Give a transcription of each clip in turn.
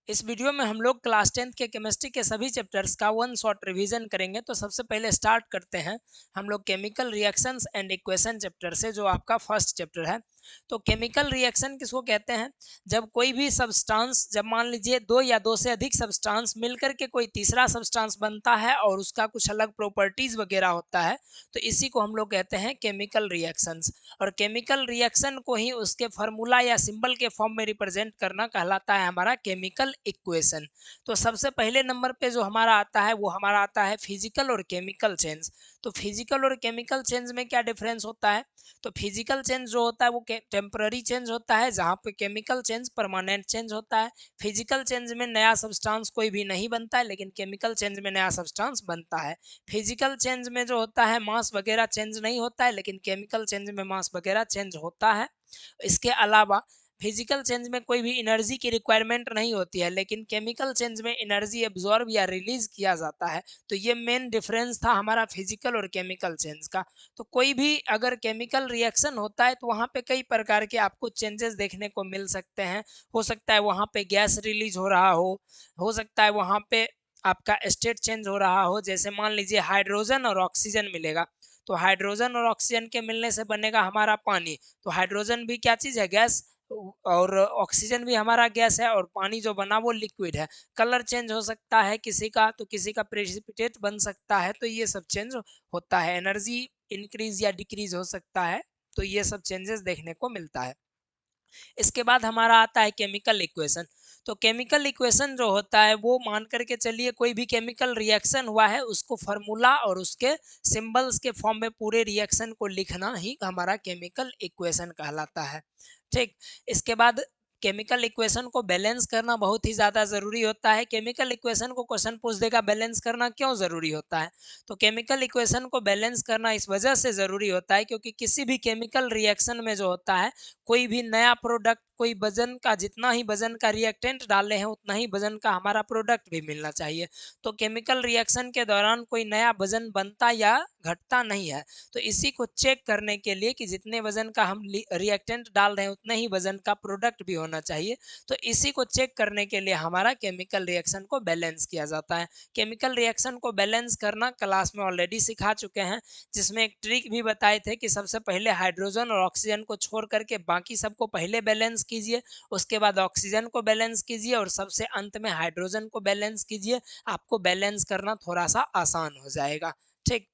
इस वीडियो में हम लोग क्लास 10th के केमिस्ट्री के सभी चैप्टर्स का वन शॉट रिवीजन करेंगे। तो सबसे पहले स्टार्ट करते हैं हम लोग chemical reactions and equation chapter से, जो आपका फर्स्ट चैप्टर है। तो केमिकल रिएक्शन किसको कहते हैं? जब कोई भी सब्सटेंस, जब मान लीजिए दो या दो से अधिक सब्सटेंस मिलकर के कोई तीसरा सब्सटेंस बनता है और उसका कुछ अलग प्रॉपर्टीज वगैरह होता है, तो इसी को हम लोग कहते हैं केमिकल रिएक्शंस। और केमिकल रिएक्शन को ही उसके फार्मूला या सिंबल के फॉर्म में रिप्रेजेंट करना कहलाता है हमारा केमिकल इक्वेशन। तो सबसे पहले नंबर पे जो हमारा आता है वो हमारा आता है फिजिकल और केमिकल चेंज। तो फिजिकल और केमिकल चेंज में क्या डिफरेंस होता है? तो फिजिकल चेंज जो होता है वो टेम्पररी चेंज होता है, जहाँ पे केमिकल चेंज परमानेंट चेंज होता है। फिजिकल चेंज में नया सब्सटेंस कोई भी नहीं बनता है, लेकिन केमिकल चेंज में नया सब्सटेंस बनता है। फिजिकल चेंज में जो होता है मास वगैरह चेंज नहीं होता है, लेकिन केमिकल चेंज में मास वगैरह चेंज होता है। इसके अलावा फिजिकल चेंज में कोई भी एनर्जी की रिक्वायरमेंट नहीं होती है, लेकिन केमिकल चेंज में एनर्जी एब्जॉर्ब या रिलीज किया जाता है। तो ये मेन डिफरेंस था हमारा फिजिकल और केमिकल चेंज का। तो कोई भी अगर केमिकल रिएक्शन होता है तो वहाँ पे कई प्रकार के आपको चेंजेस देखने को मिल सकते हैं। हो सकता है वहाँ पे गैस रिलीज हो रहा हो सकता है वहाँ पे आपका स्टेट चेंज हो रहा हो। जैसे मान लीजिए हाइड्रोजन और ऑक्सीजन मिलेगा, तो हाइड्रोजन और ऑक्सीजन के मिलने से बनेगा हमारा पानी। तो हाइड्रोजन भी क्या चीज़ है? गैस। और ऑक्सीजन भी हमारा गैस है, और पानी जो बना वो लिक्विड है। कलर चेंज हो सकता है किसी का, तो किसी का प्रेसिपिटेट बन सकता है। तो ये सब चेंज होता है। एनर्जी इंक्रीज या डिक्रीज हो सकता है। तो ये सब चेंजेस देखने को मिलता है। इसके बाद हमारा आता है केमिकल इक्वेशन। तो केमिकल इक्वेशन जो होता है वो मान करके चलिए कोई भी केमिकल रिएक्शन हुआ है उसको फार्मूला और उसके सिंबल्स के फॉर्म में पूरे रिएक्शन को लिखना ही हमारा केमिकल इक्वेशन कहलाता है। ठीक। इसके बाद केमिकल इक्वेशन को बैलेंस करना बहुत ही ज़्यादा ज़रूरी होता है। केमिकल इक्वेशन को क्वेश्चन पूछ देगा बैलेंस करना क्यों ज़रूरी होता है? तो केमिकल इक्वेशन को बैलेंस करना इस वजह से ज़रूरी होता है क्योंकि किसी भी केमिकल रिएक्शन में जो होता है कोई भी नया प्रोडक्ट, कोई वजन का, जितना ही वजन का रिएक्टेंट डाले हैं उतना ही वजन का हमारा प्रोडक्ट भी मिलना चाहिए। तो केमिकल रिएक्शन के दौरान कोई नया वजन बनता या घटता नहीं है। तो इसी को चेक करने के लिए कि जितने वजन का हम रिएक्टेंट डाल रहे हैं उतने ही वजन का प्रोडक्ट भी होना चाहिए। तो इसी को चेक करने के लिए हमारा केमिकल रिएक्शन को बैलेंस किया जाता है। केमिकल रिएक्शन को बैलेंस करना क्लास में ऑलरेडी सिखा चुके हैं, जिसमें एक ट्रिक भी बताए थे कि सबसे पहले हाइड्रोजन और ऑक्सीजन को छोड़ करके बाकी सबको पहले बैलेंस कीजिए, उसके बाद ऑक्सीजन को बैलेंस कीजिए और सबसे अंत में हाइड्रोजन को बैलेंस कीजिए। आपको बैलेंस करना थोड़ा सा आसान हो जाएगा। ठीक।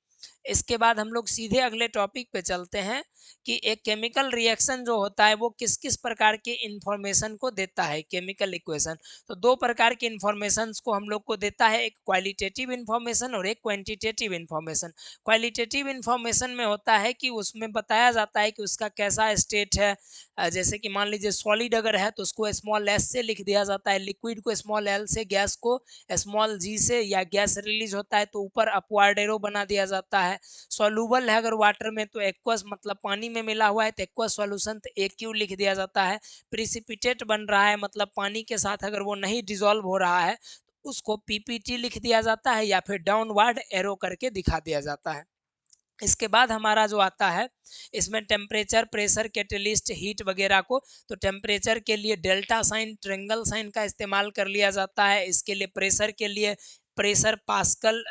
इसके बाद हम लोग सीधे अगले टॉपिक पे चलते हैं कि एक केमिकल रिएक्शन जो होता है वो किस किस प्रकार के इंफॉर्मेशन को देता है। केमिकल इक्वेशन तो दो प्रकार के इंफॉर्मेशन को हम लोग को देता है, एक क्वालिटेटिव इंफॉर्मेशन और एक क्वांटिटेटिव इंफॉर्मेशन। क्वालिटेटिव इंफॉर्मेशन में होता है कि उसमें बताया जाता है कि उसका कैसा स्टेट है। जैसे कि मान लीजिए सॉलिड अगर है तो उसको स्मॉल एस से लिख दिया जाता है, लिक्विड को स्मॉल एल से, गैस को स्मॉल जी से, या गैस रिलीज होता है तो ऊपर अपवर्ड एरो बना दिया जाता है। सॉल्यूबल है अगर वाटर में तो एक्वस, मतलब पानी में मिला हुआ है तो एक्वस सॉल्यूशन तो एक्यू लिख दिया जाता है। प्रिसिपिटेट बन रहा है मतलब पानी के साथ अगर वो नहीं डिजोल्व हो रहा है तो उसको पीपीटी लिख दिया जाता है, या फिर डाउनवर्ड एरो करके दिखा दिया जाता है। इसके बाद हमारा जो आता है इसमें टेम्परेचर, प्रेशर, कैटलिस्ट, हीट वगैरह को, तो टेम्परेचर के लिए डेल्टा साइन, ट्रेंगल साइन का इस्तेमाल कर लिया जाता है। इसके लिए प्रेशर के लिए प्रेशर पास्कल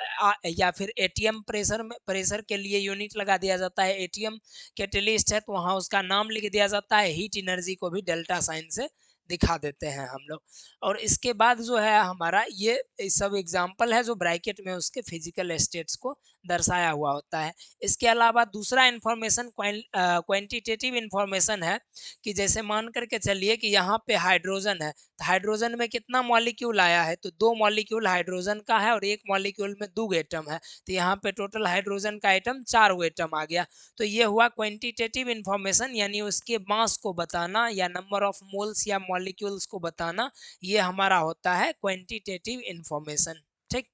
या फिर एटीएम, प्रेशर में प्रेशर के लिए यूनिट लगा दिया जाता है एटीएम। कैटलिस्ट है तो वहाँ उसका नाम लिख दिया जाता है। हीट एनर्जी को भी डेल्टा साइन से दिखा देते हैं हम लोग। और इसके बाद जो है हमारा ये सब एग्जाम्पल है जो ब्रैकेट में उसके फिजिकल स्टेट्स को दर्शाया हुआ होता है। इसके अलावा दूसरा इंफॉर्मेशन क्वांटिटेटिव इंफॉर्मेशन है कि जैसे मान करके चलिए कि यहाँ पे हाइड्रोजन है, तो हाइड्रोजन में कितना मॉलिक्यूल आया है? तो दो मॉलिक्यूल हाइड्रोजन का है और एक मॉलिक्यूल में दो एटम है। तो यहाँ पे टोटल हाइड्रोजन का एटम 4 एटम आ गया। तो ये हुआ क्वांटिटेटिव इंफॉर्मेशन, यानी उसके मास को बताना या नंबर ऑफ मोल्स या मॉलिक्यूल्स को बताना, ये हमारा होता है क्वांटिटेटिव इंफॉर्मेशन। ठीक।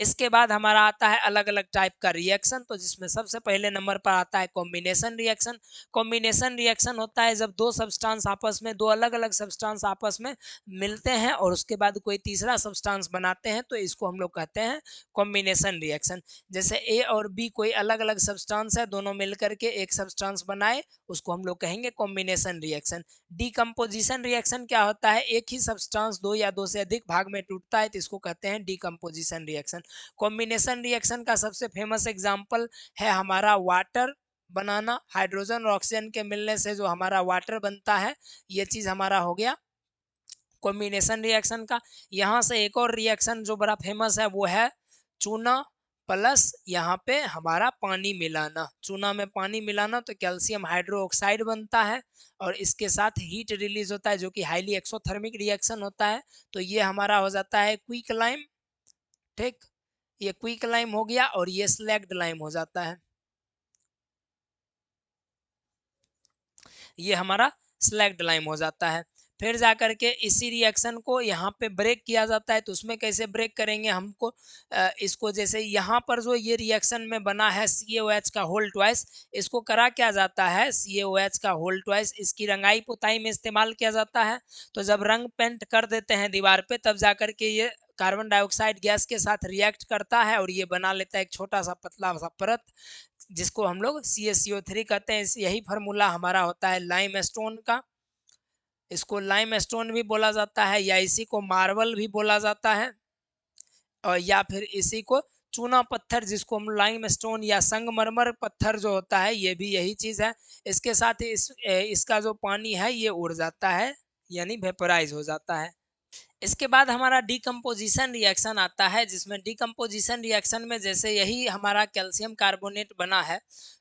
इसके बाद हमारा आता है अलग अलग टाइप का रिएक्शन, तो जिसमें सबसे पहले नंबर पर आता है कॉम्बिनेशन रिएक्शन। कॉम्बिनेशन रिएक्शन होता है जब दो सब्सटेंस आपस में, दो अलग अलग सब्सटेंस आपस में मिलते हैं और उसके बाद कोई तीसरा सब्सटेंस बनाते हैं, तो इसको हम लोग कहते हैं कॉम्बिनेशन रिएक्शन। जैसे ए और बी कोई अलग अलग सब्सटेंस है, दोनों मिलकर के एक सब्सटेंस बनाए, उसको हम लोग कहेंगे कॉम्बिनेशन रिएक्शन। डीकम्पोजिशन रिएक्शन क्या होता है, एक ही सब्सटेंस दो या दो से अधिक भाग में टूटता है, तो इसको कहते हैं डीकम्पोजिशन रिएक्शन। कॉम्बिनेशन रिएक्शन का सबसे फेमस एग्जांपल है हमारा वाटर बनाना, हाइड्रोजन और ऑक्सीजन के मिलने से जो हमारा वाटर बनता है, ये चीज हमारा हो गया कॉम्बिनेशन रिएक्शन का। यहाँ से एक और रिएक्शन जो बड़ा फेमस है वो है चूना प्लस यहाँ पे हमारा पानी मिलाना। चूना में पानी मिलाना तो कैल्शियम हाइड्रोक्साइड बनता है और इसके साथ हीट रिलीज होता है जो कि हाईली एक्सोथर्मिक रिएक्शन होता है, तो ये हमारा हो जाता है क्विक लाइम। ठीक, ये क्विक लाइम हो गया और ये स्लैग्ड लाइम हो जाता है, ये हमारा स्लैग्ड लाइम हो जाता है। फिर जाकर के इसी रिएक्शन को यहाँ पे ब्रेक किया जाता है, तो उसमें कैसे ब्रेक करेंगे हमको, इसको जैसे यहाँ पर जो ये रिएक्शन में बना है CaOH का होल ट्वाइस, इसको करा क्या जाता है, CaOH का होल ट्वाइस इसकी रंगाई पुताई में इस्तेमाल किया जाता है। तो जब रंग पेंट कर देते हैं दीवार पे, तब जाकर के ये कार्बन डाइऑक्साइड गैस के साथ रिएक्ट करता है और ये बना लेता है एक छोटा सा पतला सा परत, जिसको हम लोग CaCO3 कहते हैं। यही फार्मूला हमारा होता है लाइम स्टोन का, इसको लाइम स्टोन भी बोला जाता है या इसी को मार्बल भी बोला जाता है, और या फिर इसी को चूना पत्थर जिसको हम लाइम स्टोन या संगमरमर पत्थर जो होता है, ये भी यही चीज है। इसके साथ ही इसका जो पानी है ये उड़ जाता है, यानी वेपोराइज हो जाता है। इसके बाद हमारा डीकम्पोजिशन रिएक्शन आता है, जिसमें डीकम्पोजिशन रिएक्शन में जैसे यही हमारा कैल्शियम कार्बोनेट बना है,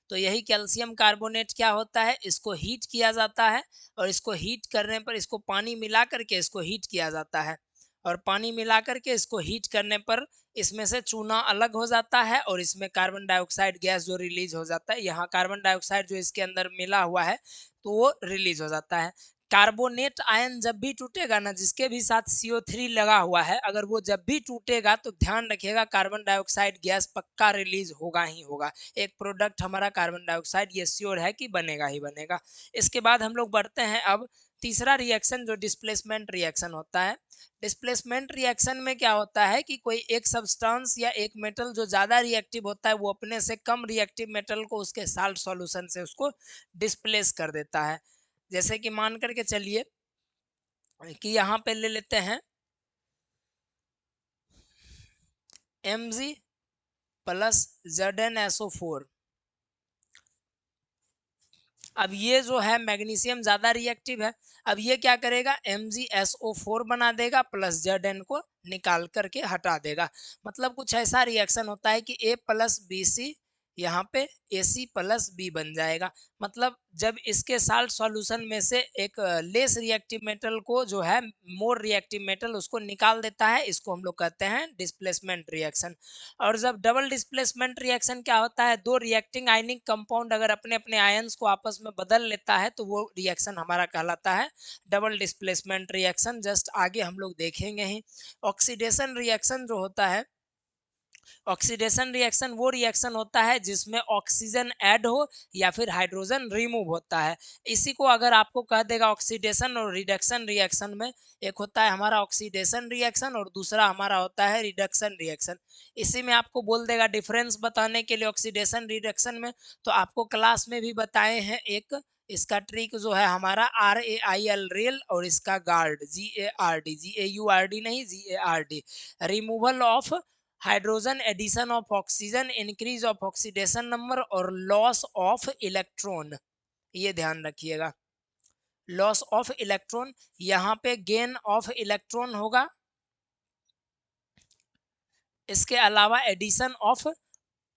तो यही कैल्शियम कार्बोनेट क्या होता है, इसको हीट किया जाता है और इसको हीट करने पर इसको पानी मिला करके इसको हीट किया जाता है, और पानी मिला करके इसको हीट करने पर इसमें से चूना अलग हो जाता है और इसमें कार्बन डाइऑक्साइड गैस जो रिलीज हो जाता है, यहाँ कार्बन डाइऑक्साइड जो इसके अंदर मिला हुआ है तो वो रिलीज हो जाता है। कार्बोनेट आयन जब भी टूटेगा ना, जिसके भी साथ CO3 लगा हुआ है, अगर वो जब भी टूटेगा तो ध्यान रखिएगा कार्बन डाइऑक्साइड गैस पक्का रिलीज होगा ही होगा। एक प्रोडक्ट हमारा कार्बन डाइऑक्साइड ये श्योर है कि बनेगा ही बनेगा। इसके बाद हम लोग बढ़ते हैं अब तीसरा रिएक्शन जो डिस्प्लेसमेंट रिएक्शन होता है। डिस्प्लेसमेंट रिएक्शन में क्या होता है कि कोई एक सब्सटेंस या एक मेटल जो ज्यादा रिएक्टिव होता है, वो अपने से कम रिएक्टिव मेटल को उसके साल्ट सॉल्यूशन से उसको डिस्प्लेस कर देता है। जैसे कि मान करके चलिए कि यहाँ पे ले लेते हैं Mg प्लस ZnSO4। अब ये जो है मैग्नीशियम ज्यादा रिएक्टिव है, अब ये क्या करेगा, MgSO4 बना देगा प्लस Zn को निकाल करके हटा देगा। मतलब कुछ ऐसा रिएक्शन होता है कि A प्लस BC यहाँ पे AC प्लस B बन जाएगा। मतलब जब इसके साल्ट सॉल्यूशन में से एक लेस रिएक्टिव मेटल को जो है मोर रिएक्टिव मेटल उसको निकाल देता है, इसको हम लोग कहते हैं डिस्प्लेसमेंट रिएक्शन। और जब डबल डिस्प्लेसमेंट रिएक्शन क्या होता है, दो रिएक्टिंग आयनिक कंपाउंड अगर अपने अपने आयंस को आपस में बदल लेता है तो वो रिएक्शन हमारा कहलाता है डबल डिस्प्लेसमेंट रिएक्शन। जस्ट आगे हम लोग देखेंगे ही। ऑक्सीडेशन रिएक्शन जो होता है, ऑक्सीडेशन रिएक्शन वो रिएक्शन होता है जिसमें ऑक्सीजन ऐड हो या फिर हाइड्रोजन रिमूव होता है। इसी को अगर आपको कह देगा ऑक्सीडेशन और रिडक्शन रिएक्शन में, एक होता है हमारा ऑक्सीडेशन रिएक्शन और दूसरा हमारा होता है रिडक्शन रिएक्शन। इसी में आपको बोल देगा डिफरेंस बताने के लिए ऑक्सीडेशन रिडक्शन में, तो आपको क्लास में भी बताए हैं एक, इसका ट्रिक जो है हमारा RAIL रेल और इसका गार्ड GARD नहीं GARD, removal of hydrogen, addition of oxygen, increase of oxidation number और लॉस ऑफ इलेक्ट्रॉन। ये ध्यान रखिएगा, लॉस ऑफ इलेक्ट्रॉन, यहाँ पे गेन ऑफ इलेक्ट्रॉन होगा। इसके अलावा addition of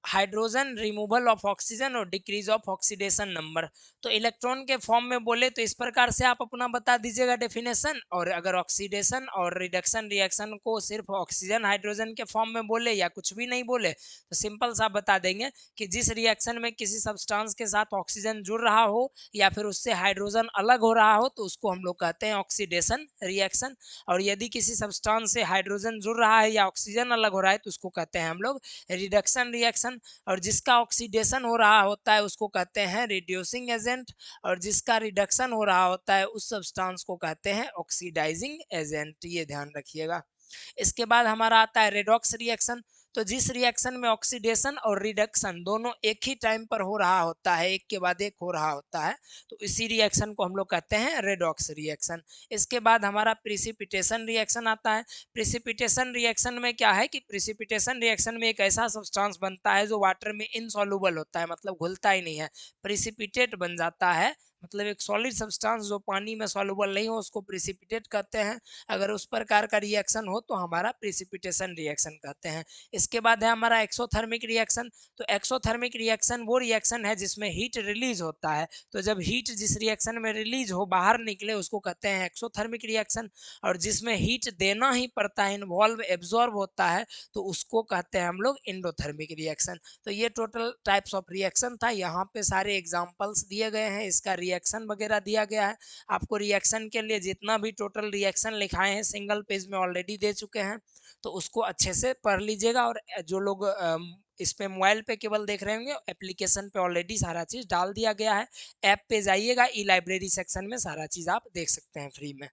hydrogen removal of oxygen और डिक्रीज ऑफ ऑक्सीडेशन नंबर। तो इलेक्ट्रॉन के फॉर्म में बोले तो इस प्रकार से आप अपना बता दीजिएगा डेफिनेशन, और अगर ऑक्सीडेशन और रिडक्शन रिएक्शन को सिर्फ ऑक्सीजन हाइड्रोजन के फॉर्म में बोले या कुछ भी नहीं बोले तो सिंपल सा बता देंगे कि जिस रिएक्शन में किसी सब्सटेंस के साथ ऑक्सीजन जुड़ रहा हो या फिर उससे हाइड्रोजन अलग हो रहा हो तो उसको हम लोग कहते हैं ऑक्सीडेशन रिएक्शन, और यदि किसी सब्सटेंस से हाइड्रोजन जुड़ रहा है या ऑक्सीजन अलग हो रहा है तो उसको कहते हैं हम लोग रिडक्शन रिएक्शन, और जिसका ऑक्सीडेशन हो रहा होता है उसको कहते हैं रिड्यूसिंग एजेंट, और जिसका रिडक्शन हो रहा होता है उस सब्सटेंस को कहते हैं ऑक्सीडाइजिंग एजेंट। ये ध्यान रखिएगा। इसके बाद हमारा आता है रेडॉक्स रिएक्शन। तो जिस रिएक्शन में ऑक्सीडेशन और रिडक्शन दोनों एक ही टाइम पर हो रहा होता है, एक के बाद एक हो रहा होता है, तो इसी रिएक्शन को हम लोग कहते हैं रेडॉक्स रिएक्शन। इसके बाद हमारा प्रिसिपिटेशन रिएक्शन आता है। प्रिसिपिटेशन रिएक्शन में क्या है कि प्रिसिपिटेशन रिएक्शन में एक ऐसा सब्सटेंस बनता है जो वाटर में इनसॉल्युबल होता है, मतलब घुलता ही नहीं है, प्रिसिपिटेट बन जाता है, मतलब एक सॉलिड सब्सटेंस जो पानी में सॉल्युबल नहीं हो उसको प्रिसिपिटेट कहते हैं। अगर उस प्रकार का रिएक्शन हो तो हमारा प्रिसिपिटेशन रिएक्शन कहते हैं। इसके बाद है हमारा एक्सोथर्मिक रिएक्शन। तो एक्सोथर्मिक रिएक्शन वो रिएक्शन है जिसमें हीट रिलीज होता है, तो जब हीट जिस रिएक्शन में रिलीज हो बाहर निकले उसको कहते हैं एक्सोथर्मिक रिएक्शन, और जिसमें हीट देना ही पड़ता है, इन्वॉल्व एब्जॉर्ब होता है, तो उसको कहते हैं हम लोग एंडोथर्मिक रिएक्शन। तो ये टोटल टाइप्स ऑफ रिएक्शन था, यहाँ पे सारे एग्जांपल्स दिए गए हैं, इसका रिएक्शन वगैरह दिया गया है। आपको रिएक्शन के लिए जितना भी टोटल रिएक्शन लिखाए हैं सिंगल पेज में ऑलरेडी दे चुके हैं, तो उसको अच्छे से पढ़ लीजिएगा। और जो लोग इस पे मोबाइल पे केवल देख रहे होंगे, एप्लीकेशन पे ऑलरेडी सारा चीज़ डाल दिया गया है। ऐप पे जाइएगा, ई लाइब्रेरी सेक्शन में सारा चीज़ आप देख सकते हैं फ्री में।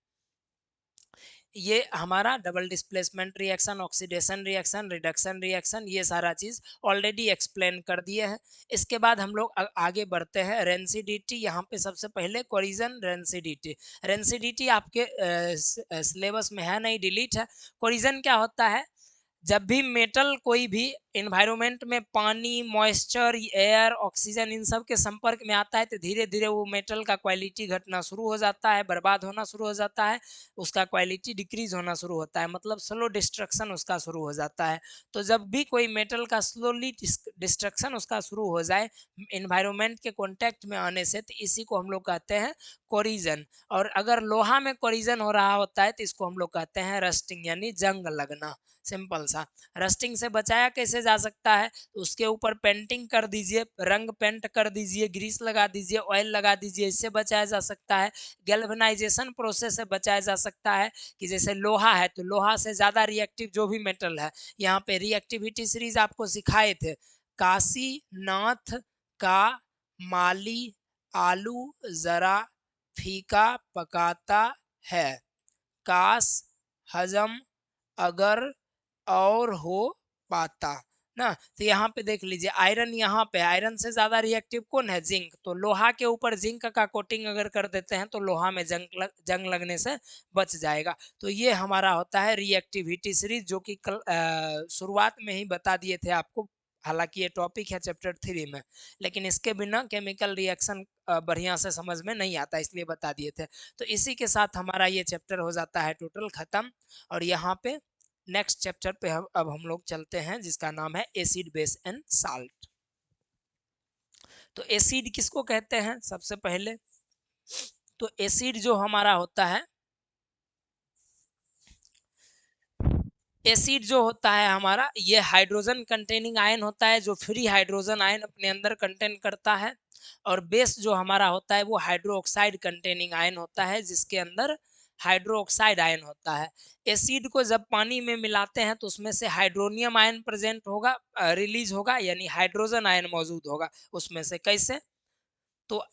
ये हमारा double displacement reaction, oxidation reaction, reduction reaction, ये सारा चीज़ ऑलरेडी एक्सप्लेन कर दिए हैं। इसके बाद हम लोग आगे बढ़ते हैं रेंसिडिटी। यहाँ पे सबसे पहले कोरिजन रेंसिडिटी। रेंसिडिटी आपके सिलेबस में है नहीं, डिलीट है। कोरिजन क्या होता है? जब भी मेटल कोई भी एनवायरनमेंट में पानी, मॉइस्चर, एयर, ऑक्सीजन इन सब के संपर्क में आता है तो धीरे धीरे वो मेटल का क्वालिटी घटना शुरू हो जाता है, बर्बाद होना शुरू हो जाता है, उसका क्वालिटी डिक्रीज होना शुरू होता है, मतलब स्लो डिस्ट्रक्शन उसका शुरू हो जाता है। तो जब भी कोई मेटल का स्लोली डिस्ट्रक्शन उसका शुरू हो जाए एनवायरनमेंट के कॉन्टेक्ट में आने से, तो इसी को हम लोग कहते हैं कोरिजन। और अगर लोहा में कोरिजन हो रहा होता है तो इसको हम लोग कहते हैं रस्टिंग, यानी जंग लगना। सिंपल सा। रस्टिंग से बचाया कैसे जा सकता है? तो उसके ऊपर पेंटिंग कर दीजिए, रंग पेंट कर दीजिए, ग्रीस लगा दीजिए, ऑयल लगा दीजिए, इससे बचाया जा सकता है। गैल्वेनाइजेशन प्रोसेस से बचाया जा सकता है, कि जैसे लोहा है तो लोहा से ज़्यादा रिएक्टिव जो भी मेटल है, यहाँ पे रिएक्टिविटी सीरीज आपको सिखाए थे, काशीनाथ का माली आलू जरा फीका पकाता है, काश हजम अगर और हो पाता ना। तो यहाँ पे देख लीजिए आयरन, यहाँ पे आयरन से ज्यादा रिएक्टिव कौन है? जिंक। तो लोहा के ऊपर जिंक का कोटिंग अगर कर देते हैं तो लोहा में जंग लगने से बच जाएगा। तो ये हमारा होता है रिएक्टिविटी सीरीज, जो कि कल शुरुआत में ही बता दिए थे आपको, हालांकि ये टॉपिक है चैप्टर 3 में, लेकिन इसके बिना केमिकल रिएक्शन बढ़िया से समझ में नहीं आता, इसलिए बता दिए थे। तो इसी के साथ हमारा ये चैप्टर हो जाता है टोटल खत्म। और यहाँ पे नेक्स्ट चैप्टर पे अब हम लोग चलते हैं जिसका नाम है एसिड, बेस एंड साल्ट। तो एसिड किसको कहते हैं? सबसे पहले तो एसिड जो हमारा होता है, एसिड जो होता है हमारा, ये हाइड्रोजन कंटेनिंग आयन होता है जो फ्री हाइड्रोजन आयन अपने अंदर कंटेन करता है। और बेस जो हमारा होता है वो हाइड्रोक्साइड कंटेनिंग आयन होता है जिसके अंदर हाइड्रोक्साइड आयन होता है। एसिड को जब पानी में मिलाते हैं तो उसमें से हाइड्रोनियम आयन प्रेजेंट होगा, रिलीज होगा, यानी हाइड्रोजन आयन मौजूद होगा उसमें से। कैसे? तो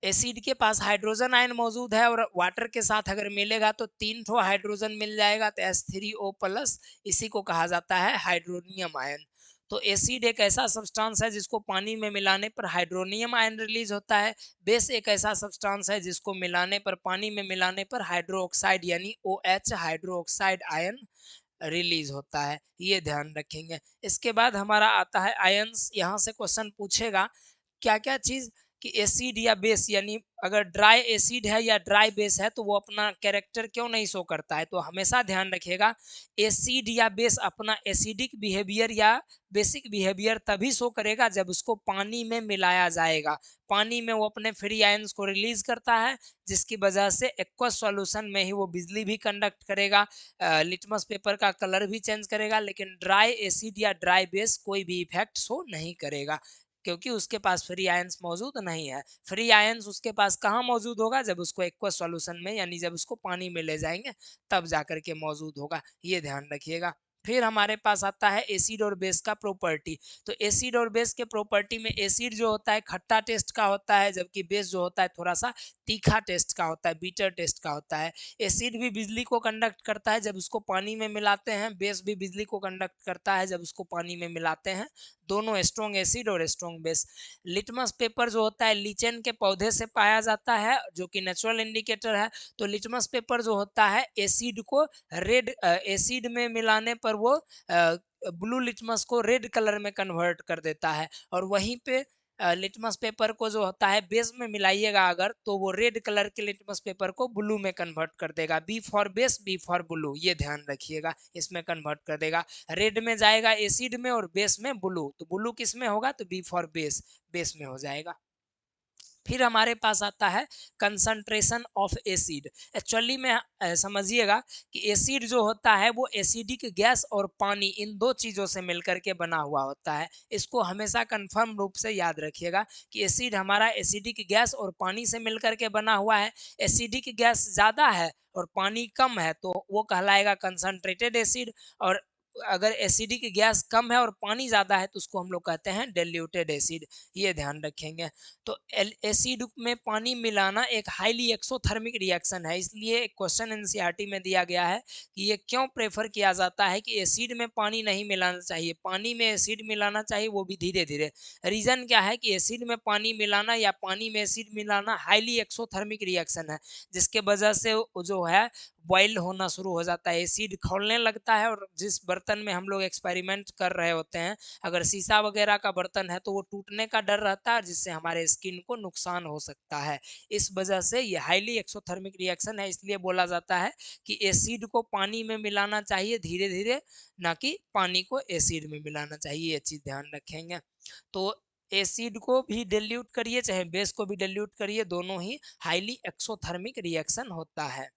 एसिड के पास हाइड्रोजन आयन मौजूद है और वाटर के साथ अगर मिलेगा तो 3 ठो हाइड्रोजन मिल जाएगा, तो H3O+, इसी को कहा जाता है हाइड्रोनियम आयन। तो एसिड एक ऐसा सब्सटेंस है जिसको पानी में मिलाने पर हाइड्रोनियम आयन रिलीज होता है। बेस एक ऐसा सब्सटेंस है जिसको मिलाने पर, पानी में मिलाने पर हाइड्रोक्साइड यानी OH हाइड्रोक्साइड आयन रिलीज होता है। ये ध्यान रखेंगे। इसके बाद हमारा आता है आयंस। यहाँ से क्वेश्चन पूछेगा क्या क्या चीज कि एसिड या बेस, यानी अगर ड्राई एसिड है या ड्राई बेस है तो वो अपना कैरेक्टर क्यों नहीं शो करता है। तो हमेशा ध्यान रखिएगा, एसिड या बेस अपना एसिडिक बिहेवियर या बेसिक बिहेवियर तभी शो करेगा जब उसको पानी में मिलाया जाएगा। पानी में वो अपने फ्री आयंस को रिलीज करता है, जिसकी वजह से एक्वस सॉल्यूशन में ही वो बिजली भी कंडक्ट करेगा, लिटमस पेपर का कलर भी चेंज करेगा, लेकिन ड्राई एसिड या ड्राई बेस कोई भी इफेक्ट शो नहीं करेगा, क्योंकि उसके पास फ्री आयंस मौजूद नहीं है। फ्री आयंस उसके पास कहाँ मौजूद होगा, जब उसको एक्वस सॉल्यूशन में, यानी जब उसको पानी में ले जाएंगे तब जाकर के मौजूद होगा, ये ध्यान रखिएगा। फिर हमारे पास आता है एसिड और बेस का प्रॉपर्टी। तो एसिड और बेस के प्रॉपर्टी में एसिड जो होता है खट्टा टेस्ट का होता है, जबकि बेस जो होता है थोड़ा सा तीखा टेस्ट का होता है, बीटर टेस्ट का होता है। एसिड भी बिजली को कंडक्ट करता है जब उसको पानी में मिलाते हैं, बेस भी बिजली को कंडक्ट करता है जब उसको पानी में मिलाते हैं, दोनों स्ट्रॉन्ग एसिड और स्ट्रॉन्ग बेस। लिटमस पेपर जो होता है लीचेन के पौधे से पाया जाता है, जो कि नेचुरल इंडिकेटर है। तो लिटमस पेपर जो होता है एसिड को रेड एसिड में मिलाने पर वो ब्लू लिटमस को रेड कलर में कन्वर्ट कर देता है, और वहीं पे लिटमस पेपर को जो होता है बेस में मिलाइएगा अगर, तो वो रेड कलर के लिटमस पेपर को ब्लू में कन्वर्ट कर देगा। B for base, B for blue, ये ध्यान रखिएगा, इसमें कन्वर्ट कर देगा। रेड में जाएगा एसिड में और बेस में ब्लू, तो ब्लू किस में होगा, तो बी फॉर बेस, बेस में हो जाएगा। फिर हमारे पास आता है कंसंट्रेशन ऑफ एसिड। एक्चुअली में समझिएगा कि एसिड जो होता है वो एसिडिक गैस और पानी, इन दो चीज़ों से मिलकर के बना हुआ होता है। इसको हमेशा कंफर्म रूप से याद रखिएगा कि एसिड हमारा एसिडिक गैस और पानी से मिलकर के बना हुआ है। एसिडिक गैस ज़्यादा है और पानी कम है तो वो कहलाएगा कंसंट्रेटेड एसिड, और अगर एसिडिक गैस कम है और पानी ज़्यादा है तो उसको हम लोग कहते हैं डिल्यूटेड एसिड, ये ध्यान रखेंगे। तो एसिड में पानी मिलाना एक हाईली एक्सोथर्मिक रिएक्शन है, इसलिए क्वेश्चन एनसीईआरटी में दिया गया है कि ये क्यों प्रेफर किया जाता है कि एसिड में पानी नहीं मिलाना चाहिए, पानी में एसिड मिलाना चाहिए, वो भी धीरे धीरे। रीजन क्या है कि एसिड में पानी मिलाना या पानी में एसिड मिलाना हाईली एक्सोथर्मिक रिएक्शन है, जिसके वजह से जो है बॉइल होना शुरू हो जाता है, एसिड खौलने लगता है, और जिस बर्तन में हम लोग एक्सपेरिमेंट कर रहे होते हैं, अगर शीशा वगैरह का बर्तन है तो वो टूटने का डर रहता है, जिससे हमारे स्किन को नुकसान हो सकता है। इस वजह से ये हाईली एक्सोथर्मिक रिएक्शन है, इसलिए बोला जाता है कि एसिड को पानी में मिलाना चाहिए धीरे धीरे, ना कि पानी को एसिड में मिलाना चाहिए, ये चीज ध्यान रखेंगे। तो एसिड को भी डिल्यूट करिए चाहे बेस को भी डिल्यूट करिए, दोनों ही हाईली एक्सोथर्मिक रिएक्शन होता है।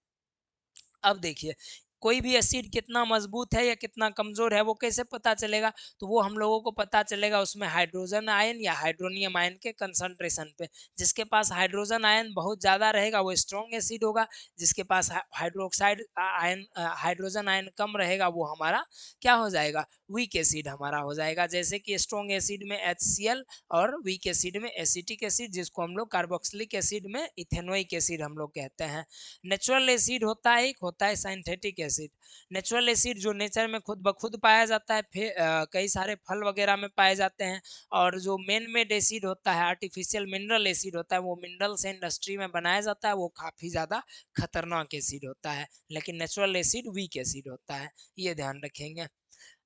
अब देखिए, कोई भी एसिड कितना मजबूत है या कितना कमजोर है वो कैसे पता चलेगा, तो वो हम लोगों को पता चलेगा उसमें हाइड्रोजन आयन या हाइड्रोनियम आयन के कंसंट्रेशन पे। जिसके पास हाइड्रोजन आयन बहुत ज्यादा रहेगा वो स्ट्रॉन्ग एसिड होगा, जिसके पास हाइड्रोक्साइड आयन हाइड्रोजन आयन कम रहेगा वो हमारा क्या हो जाएगा, वीक एसिड हमारा हो जाएगा। जैसे कि स्ट्रॉन्ग एसिड में HCl और वीक एसिड में एसिटिक एसिड, जिसको हम लोग कार्बोक्सिलिक एसिड में इथेनोइक एसिड हम लोग कहते हैं। नेचुरल एसिड होता है, एक होता है सिंथेटिक एसिड। नेचुरल एसिड जो नेचर में खुद ब खुद पाया जाता है, फिर कई सारे फल वगैरह में पाए जाते हैं। और जो मेन मेड एसिड होता है, आर्टिफिशियल मिनरल एसिड होता है, वो मिनरल से इंडस्ट्री में बनाया जाता है, वो काफ़ी ज़्यादा खतरनाक एसिड होता है। लेकिन नेचुरल एसिड वीक एसिड होता है, ये ध्यान रखेंगे।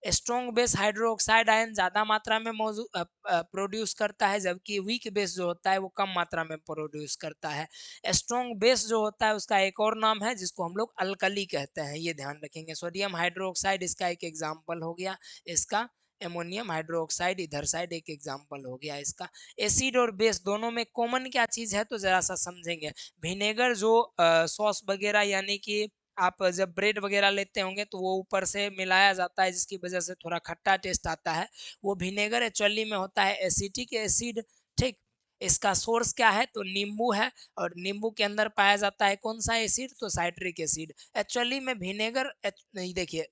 स्ट्रॉन्ग बेस हाइड्रोक्साइड आयन ज्यादा मात्रा में मौजूद प्रोड्यूस करता है, जबकि वीक बेस जो होता है वो कम मात्रा में प्रोड्यूस करता है। स्ट्रॉन्ग बेस जो होता है उसका एक और नाम है जिसको हम लोग अल्कली कहते हैं, ये ध्यान रखेंगे। सोडियम हाइड्रोक्साइड इसका एक एग्जाम्पल हो गया, इसका एमोनियम हाइड्रोक्साइड इधर साइड एक एग्जाम्पल हो गया इसका। एसिड और बेस दोनों में कॉमन क्या चीज है, तो जरा सा समझेंगे। विनेगर जो सॉस वगैरह, यानी कि आप जब ब्रेड वगैरह लेते होंगे तो वो ऊपर से मिलाया जाता है, जिसकी वजह से थोड़ा खट्टा टेस्ट आता है, वो विनेगर एक्चुअली में होता है एसिटिक एसिड। ठीक, इसका सोर्स क्या है, तो नींबू है, और नींबू के अंदर पाया जाता है कौन सा एसिड, तो साइट्रिक एसिड। एक्चुअली में विनेगर नहीं, देखिए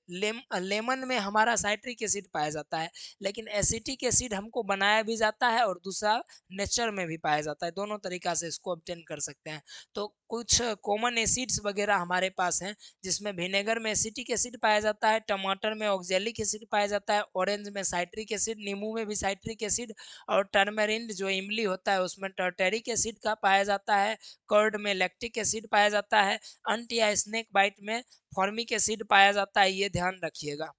लेमन में हमारा साइट्रिक एसिड पाया जाता है, लेकिन एसिटिक एसिड हमको बनाया भी जाता है और दूसरा नेचर में भी पाया जाता है, दोनों तरीका से इसको ऑब्टेन कर सकते हैं। तो कुछ कॉमन एसिड्स वगैरह हमारे पास हैं, जिसमें विनेगर में एसिटिक एसिड पाया जाता है, टमाटर में ऑक्जेलिक एसिड पाया जाता है, ऑरेंज में साइट्रिक एसिड, नींबू में भी साइट्रिक एसिड, और टर्मरिंड जो इमली होता है उसमें टर्टेरिक एसिड का पाया जाता है, कर्ड में लैक्टिक एसिड पाया जाता है, अंट या स्नेक बाइट में फॉर्मिक एसिड पाया जाता है, ये ध्यान रखिएगा।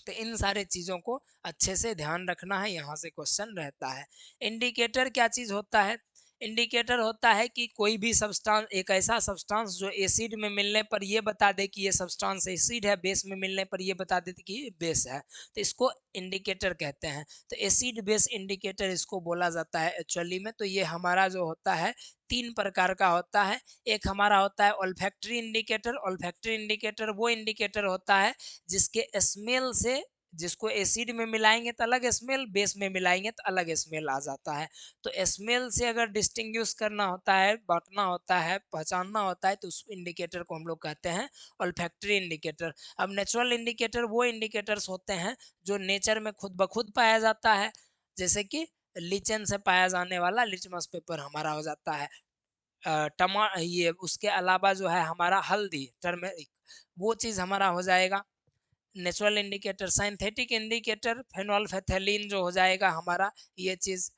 तो इन सारे चीज़ों को अच्छे से ध्यान रखना है, यहाँ से क्वेश्चन रहता है। इंडिकेटर क्या चीज़ होता है? इंडिकेटर होता है कि कोई भी सब्सटेंस, एक ऐसा सब्सटेंस जो एसिड में मिलने पर ये बता दे कि ये सब्सटेंस एसिड है, बेस में मिलने पर ये बता देते कि ये बेस है, तो इसको इंडिकेटर कहते हैं। तो एसिड बेस इंडिकेटर इसको बोला जाता है एक्चुअली में। तो ये हमारा जो होता है 3 प्रकार का होता है। एक हमारा होता है ओल्फैक्टरी इंडिकेटर। ओल्फैक्टरी इंडिकेटर वो इंडिकेटर होता है जिसके स्मेल से, जिसको एसिड में मिलाएंगे तो अलग स्मेल, बेस में मिलाएंगे तो अलग स्मेल आ जाता है। तो स्मेल से अगर डिस्टिंग्विश करना होता है, बांटना होता है, पहचानना होता है, तो उस इंडिकेटर को हम लोग कहते हैं ओल्फैक्टरी इंडिकेटर। अब नेचुरल इंडिकेटर वो इंडिकेटर्स होते हैं जो नेचर में खुद ब खुद पाया जाता है, जैसे कि लीचेन से पाया जाने वाला लिटमस पेपर हमारा हो जाता है। टमा ये उसके अलावा जो है हमारा हल्दी, टर्मेरिक, वो चीज़ हमारा हो जाएगा नेचुरल इंडिकेटर। साइंथेटिक इंडिकेटर फेनोल्फेथेलिन जो हो जाएगा हमारा, ये चीज़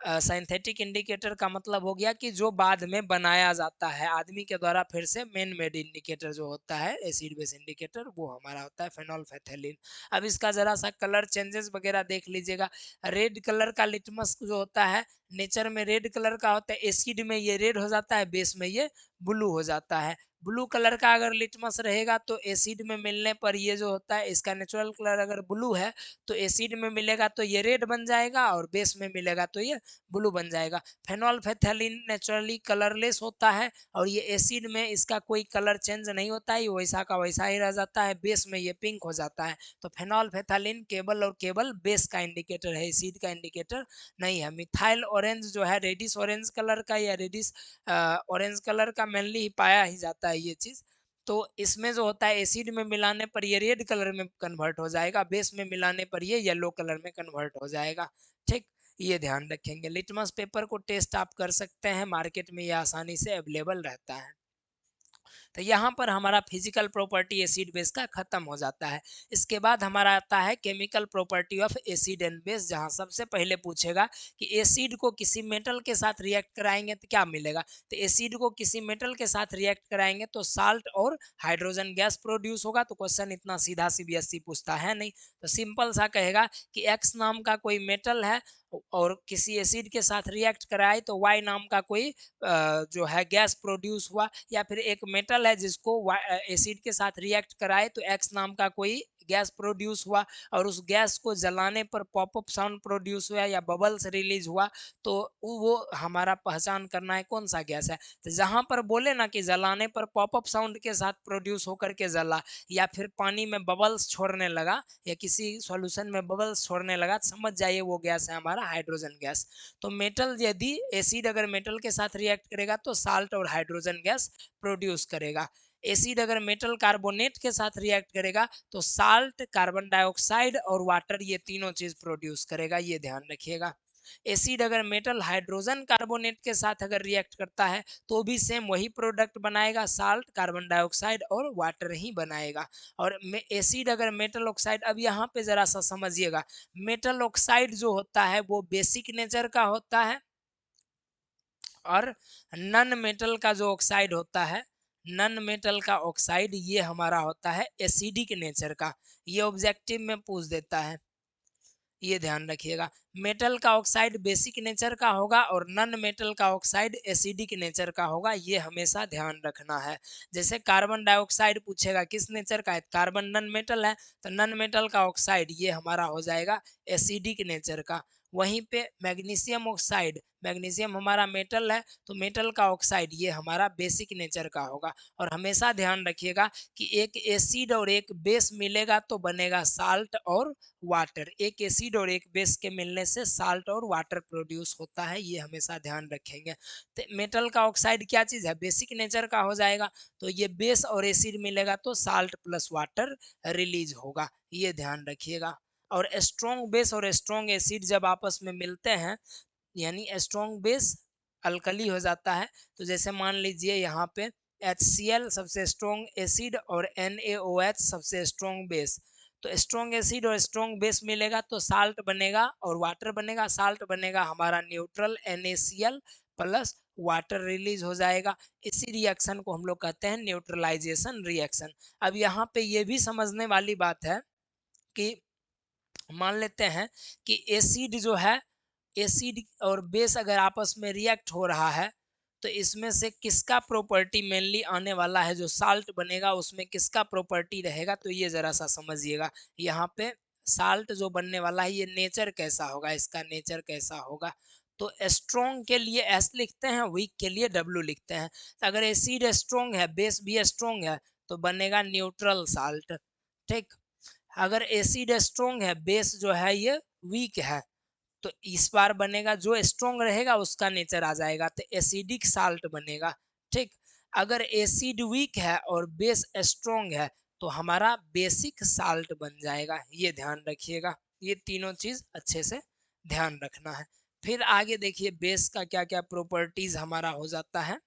साइंथेटिक इंडिकेटर का मतलब हो गया कि जो बाद में बनाया जाता है आदमी के द्वारा, फिर से मेन मेड इंडिकेटर जो होता है एसिड बेस इंडिकेटर वो हमारा होता है फेनोल्फेथेलिन। अब इसका जरा सा कलर चेंजेस वगैरह देख लीजिएगा। रेड कलर का लिटमस जो होता है नेचर में रेड कलर का होता है, एसिड में ये रेड हो जाता है, बेस में ये ब्लू हो जाता है। ब्लू कलर का अगर लिटमस रहेगा तो एसिड में मिलने पर ये जो होता है, इसका नेचुरल कलर अगर ब्लू है तो एसिड में मिलेगा तो ये रेड बन जाएगा, और बेस में मिलेगा तो ये ब्लू बन जाएगा। फेनोल्फेथेलिन नेचुरली कलरलेस होता है, और ये एसिड में इसका कोई कलर चेंज नहीं होता है, ये वैसा का वैसा ही रह जाता है, बेस में ये पिंक हो जाता है। तो फेनोल्फेथेलिन केवल और केवल बेस का इंडिकेटर है, एसिड का इंडिकेटर नहीं है। मिथाइल ऑरेंज जो है रेडिश ऑरेंज कलर का या रेडिश ऑरेंज कलर का मेनली पाया ही जाता है ये चीज। तो इसमें जो होता है एसिड में मिलाने पर ये रेड कलर में कन्वर्ट हो जाएगा, बेस में मिलाने पर ये येलो कलर में कन्वर्ट हो जाएगा। ठीक, ये ध्यान रखेंगे। लिटमस पेपर को टेस्ट आप कर सकते हैं, मार्केट में ये आसानी से अवेलेबल रहता है। तो यहाँ पर हमारा फिजिकल प्रॉपर्टी एसिड बेस का खत्म हो जाता है। इसके बाद हमारा आता है chemical property of acid and base, जहाँ सबसे पहले पूछेगा कि एसिड को किसी मेटल के साथ रिएक्ट कराएंगे तो क्या मिलेगा। तो एसिड को किसी मेटल के साथ रिएक्ट कराएंगे तो साल्ट और हाइड्रोजन गैस प्रोड्यूस होगा। तो क्वेश्चन इतना सीधा सीबीएसई पूछता है नहीं, तो सिंपल सा कहेगा कि एक्स नाम का कोई मेटल है और किसी एसिड के साथ रिएक्ट कराए तो वाई नाम का कोई जो है गैस प्रोड्यूस हुआ, या फिर एक मेटल है जिसको एसिड के साथ रिएक्ट कराए तो एक्स नाम का कोई गैस प्रोड्यूस हुआ, और उस गैस को जलाने पर पॉपअप साउंड प्रोड्यूस हुआ या बबल्स रिलीज हुआ, तो वो हमारा पहचान करना है कौन सा गैस है। तो जहां पर बोले ना कि जलाने पर पॉपअप साउंड के साथ प्रोड्यूस होकर के जला, या फिर पानी में बबल्स छोड़ने लगा या किसी सॉल्यूशन में बबल्स छोड़ने लगा, समझ जाइए वो गैस है हमारा हाइड्रोजन गैस। तो मेटल यदि एसिड अगर मेटल के साथ रिएक्ट करेगा तो साल्ट और हाइड्रोजन गैस प्रोड्यूस करेगा। एसिड अगर मेटल कार्बोनेट के साथ रिएक्ट करेगा तो साल्ट, कार्बन डाइऑक्साइड और वाटर, ये तीनों चीज प्रोड्यूस करेगा, ये ध्यान रखिएगा। एसिड अगर मेटल हाइड्रोजन कार्बोनेट के साथ अगर रिएक्ट करता है तो भी सेम वही प्रोडक्ट बनाएगा, साल्ट, कार्बन डाइऑक्साइड और वाटर ही बनाएगा। और एसिड अगर मेटल ऑक्साइड, अब यहाँ पे जरा सा समझिएगा, मेटल ऑक्साइड जो होता है वो बेसिक नेचर का होता है, और नन मेटल का जो ऑक्साइड होता है, नन मेटल का ऑक्साइड ये हमारा होता है एसिडिक नेचर का। ये ऑब्जेक्टिव में पूछ देता है, ये ध्यान रखिएगा। मेटल का ऑक्साइड बेसिक नेचर का होगा और नन मेटल का ऑक्साइड एसिडिक नेचर का होगा, ये हमेशा ध्यान रखना है। जैसे कार्बन डाइऑक्साइड पूछेगा किस नेचर का है, कार्बन नन मेटल है, तो नन मेटल का ऑक्साइड ये हमारा हो जाएगा एसिडिक नेचर का। वहीं पे मैग्नीशियम ऑक्साइड, मैग्नीशियम हमारा मेटल है तो मेटल का ऑक्साइड ये हमारा बेसिक नेचर का होगा। और हमेशा ध्यान रखिएगा कि एक एसिड और एक बेस मिलेगा तो बनेगा साल्ट और वाटर, एक एसिड और एक बेस के मिलने से साल्ट और वाटर प्रोड्यूस होता है, ये हमेशा ध्यान रखेंगे। तो मेटल का ऑक्साइड क्या चीज है, बेसिक नेचर का हो जाएगा, तो ये बेस और एसिड मिलेगा तो साल्ट प्लस वाटर रिलीज होगा, ये ध्यान रखिएगा। और स्ट्रॉन्ग बेस और स्ट्रॉन्ग एसिड जब आपस में मिलते हैं, यानी स्ट्रॉन्ग बेस अल्कली हो जाता है, तो जैसे मान लीजिए यहाँ पे HCl सबसे स्ट्रॉन्ग एसिड और NaOH सबसे स्ट्रॉन्ग बेस, तो स्ट्रॉन्ग एसिड और स्ट्रॉन्ग बेस मिलेगा तो साल्ट बनेगा और वाटर बनेगा, साल्ट बनेगा हमारा neutral NaCl plus water release हो जाएगा। इसी रिएक्शन को हम लोग कहते हैं न्यूट्रलाइजेशन रिएक्शन। अब यहाँ पे ये भी समझने वाली बात है कि मान लेते हैं कि एसिड जो है, एसिड और बेस अगर आपस में रिएक्ट हो रहा है तो इसमें से किसका प्रॉपर्टी मेनली आने वाला है, जो साल्ट बनेगा उसमें किसका प्रॉपर्टी रहेगा, तो ये जरा सा समझिएगा। यहाँ पे साल्ट जो बनने वाला है ये नेचर कैसा होगा, इसका नेचर कैसा होगा। तो स्ट्रॉन्ग के लिए एस लिखते हैं, वीक के लिए डब्ल्यू लिखते हैं। तो अगर एसिड स्ट्रॉन्ग है, बेस भी स्ट्रॉन्ग है, तो बनेगा न्यूट्रल साल्ट। ठीक। अगर एसिड स्ट्रॉन्ग है, बेस जो है ये वीक है, तो इस बार बनेगा जो स्ट्रॉन्ग रहेगा उसका नेचर आ जाएगा, तो एसिडिक साल्ट बनेगा। ठीक। अगर एसिड वीक है और बेस स्ट्रॉन्ग है तो हमारा बेसिक साल्ट बन जाएगा। ये ध्यान रखिएगा, ये तीनों चीज अच्छे से ध्यान रखना है। फिर आगे देखिए बेस का क्या क्या प्रॉपर्टीज हमारा हो जाता है।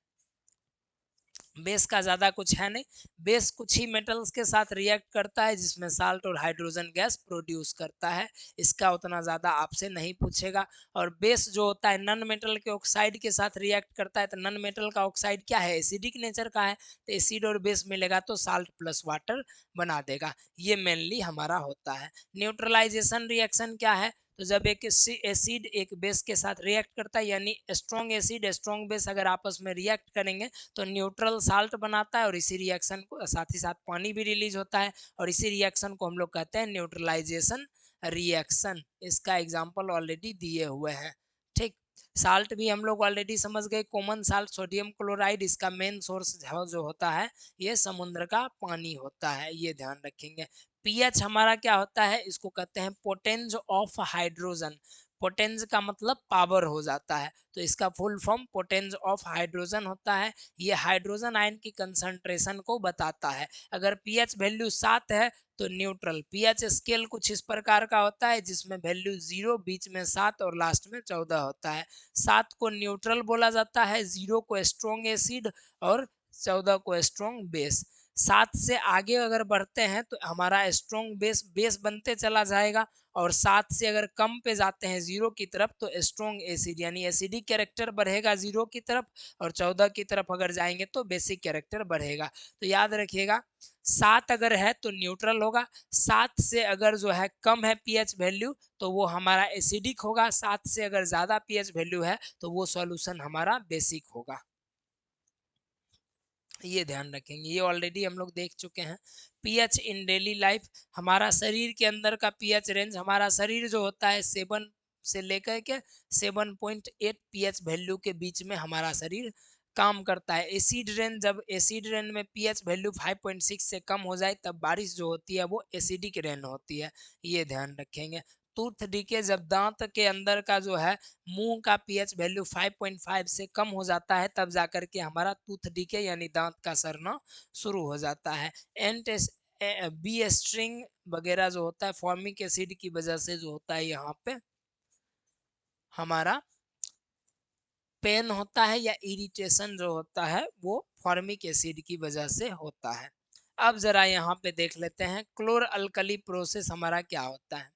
बेस का ज़्यादा कुछ है नहीं। बेस कुछ ही मेटल्स के साथ रिएक्ट करता है जिसमें साल्ट और हाइड्रोजन गैस प्रोड्यूस करता है। इसका उतना ज़्यादा आपसे नहीं पूछेगा। और बेस जो होता है नन मेटल के ऑक्साइड के साथ रिएक्ट करता है, तो नन मेटल का ऑक्साइड क्या है, एसिडिक नेचर का है, तो एसिड और बेस मिलेगा तो साल्ट प्लस वाटर बना देगा। ये मेनली हमारा होता है। न्यूट्रलाइजेशन रिएक्शन क्या है, तो जब एक एसिड एक बेस के साथ रिएक्ट करता है, यानी स्ट्रॉन्ग एसिड स्ट्रॉन्ग बेस अगर आपस में रिएक्ट करेंगे तो न्यूट्रल साल्ट बनाता है, और इसी रिएक्शन को साथ ही साथ पानी भी रिलीज होता है, और इसी रिएक्शन को हम लोग कहते हैं न्यूट्रलाइजेशन रिएक्शन। इसका एग्जांपल ऑलरेडी दिए हुए हैं। ठीक। साल्ट भी हम लोग ऑलरेडी समझ गए, कॉमन साल्ट सोडियम क्लोराइड, इसका मेन सोर्स जो होता है ये समुद्र का पानी होता है, ये ध्यान रखेंगे। पीएच हमारा क्या होता है, इसको कहते हैं पोटेंज ऑफ हाइड्रोजन। पोटेंज का मतलब पावर हो जाता है, तो इसका फुल फॉर्म पोटेंज ऑफ हाइड्रोजन होता है। ये हाइड्रोजन आयन की कंसंट्रेशन को बताता है। अगर पीएच वैल्यू 7 है तो न्यूट्रल। पीएच स्केल कुछ इस प्रकार का होता है जिसमें वैल्यू 0, बीच में 7 और लास्ट में 14 होता है। 7 को न्यूट्रल बोला जाता है, 0 को स्ट्रॉन्ग एसिड और 14 को स्ट्रॉन्ग बेस। 7 से आगे अगर बढ़ते हैं तो हमारा स्ट्रॉन्ग बेस बेस बनते चला जाएगा, और 7 से अगर कम पे जाते हैं 0 की तरफ तो स्ट्रॉन्ग एसिड यानी एसिडिक कैरेक्टर बढ़ेगा 0 की तरफ, और 14 की तरफ अगर जाएंगे तो बेसिक कैरेक्टर बढ़ेगा। तो याद रखिएगा 7 अगर है तो न्यूट्रल होगा, 7 से अगर जो है कम है पीएच वैल्यू तो वो हमारा एसिडिक होगा, 7 से अगर ज़्यादा पीएच वैल्यू है तो वो सॉल्यूशन हमारा बेसिक होगा। ये ध्यान रखेंगे, ये ऑलरेडी हम लोग देख चुके हैं। पीएच इन डेली लाइफ, हमारा शरीर के अंदर का पीएच रेंज, हमारा शरीर जो होता है 7 से लेकर के 7.8 पीएच वैल्यू के बीच में हमारा शरीर काम करता है। एसिड रेंज, जब एसिड रेंज में पीएच वैल्यू 5.6 से कम हो जाए तब बारिश जो होती है वो एसिडिक रेन होती है, ये ध्यान रखेंगे। टूथ डीके, जब दांत के अंदर का जो है मुंह का पीएच वैल्यू 5.5 से कम हो जाता है तब जाकर के हमारा टूथ डीके यानी दांत का सड़ना शुरू हो जाता है। एंट बी स्ट्रिंग वगैरह जो होता है फॉर्मिक एसिड की वजह से जो होता है यहाँ पे हमारा पेन होता है या इरिटेशन जो होता है वो फॉर्मिक एसिड की वजह से होता है। अब जरा यहाँ पे देख लेते हैं क्लोर अल्कली प्रोसेस हमारा क्या होता है।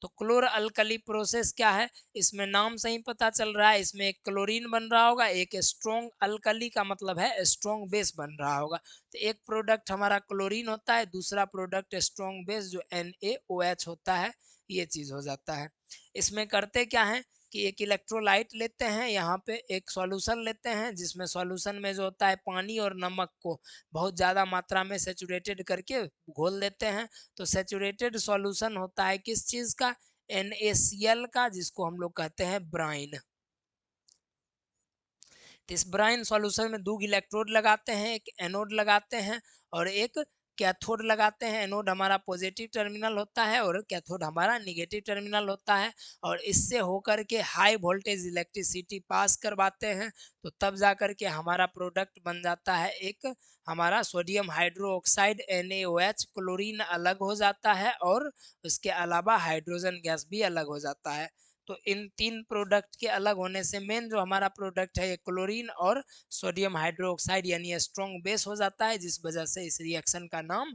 तो क्लोर अल्कली प्रोसेस क्या है, इसमें नाम से ही पता चल रहा है, इसमें एक क्लोरीन बन रहा होगा, एक स्ट्रॉन्ग अल्कली का मतलब है स्ट्रॉन्ग बेस बन रहा होगा। तो एक प्रोडक्ट हमारा क्लोरीन होता है, दूसरा प्रोडक्ट स्ट्रॉन्ग बेस जो NaOH होता है, ये चीज हो जाता है। इसमें करते क्या है कि एक इलेक्ट्रोलाइट लेते हैं, यहाँ पे एक सॉल्यूशन लेते हैं जिसमें सॉल्यूशन में जो होता है पानी और नमक को बहुत ज़्यादा मात्रा में सेचुरेटेड करके घोल देते हैं। तो सेचुरेटेड सॉल्यूशन होता है किस चीज़ का, NaCl का, जिसको हम लोग कहते हैं ब्राइन। तो इस ब्राइन सॉल्यूशन में 2 इलेक्ट्रोड लगाते हैं, एक एनोड लगाते हैं और एक कैथोड लगाते हैं। एनोड हमारा पॉजिटिव टर्मिनल होता है और कैथोड हमारा निगेटिव टर्मिनल होता है, और इससे होकर के हाई वोल्टेज इलेक्ट्रिसिटी पास करवाते हैं। तो तब जाकर के हमारा प्रोडक्ट बन जाता है एक हमारा sodium hydro oxide NaOH। Chlorine अलग हो जाता है और उसके अलावा हाइड्रोजन गैस भी अलग हो जाता है। तो इन 3 प्रोडक्ट के अलग होने से मेन जो हमारा प्रोडक्ट है ये क्लोरीन और सोडियम हाइड्रोक्साइड यानी स्ट्रॉन्ग बेस हो जाता है, जिस वजह से इस रिएक्शन का नाम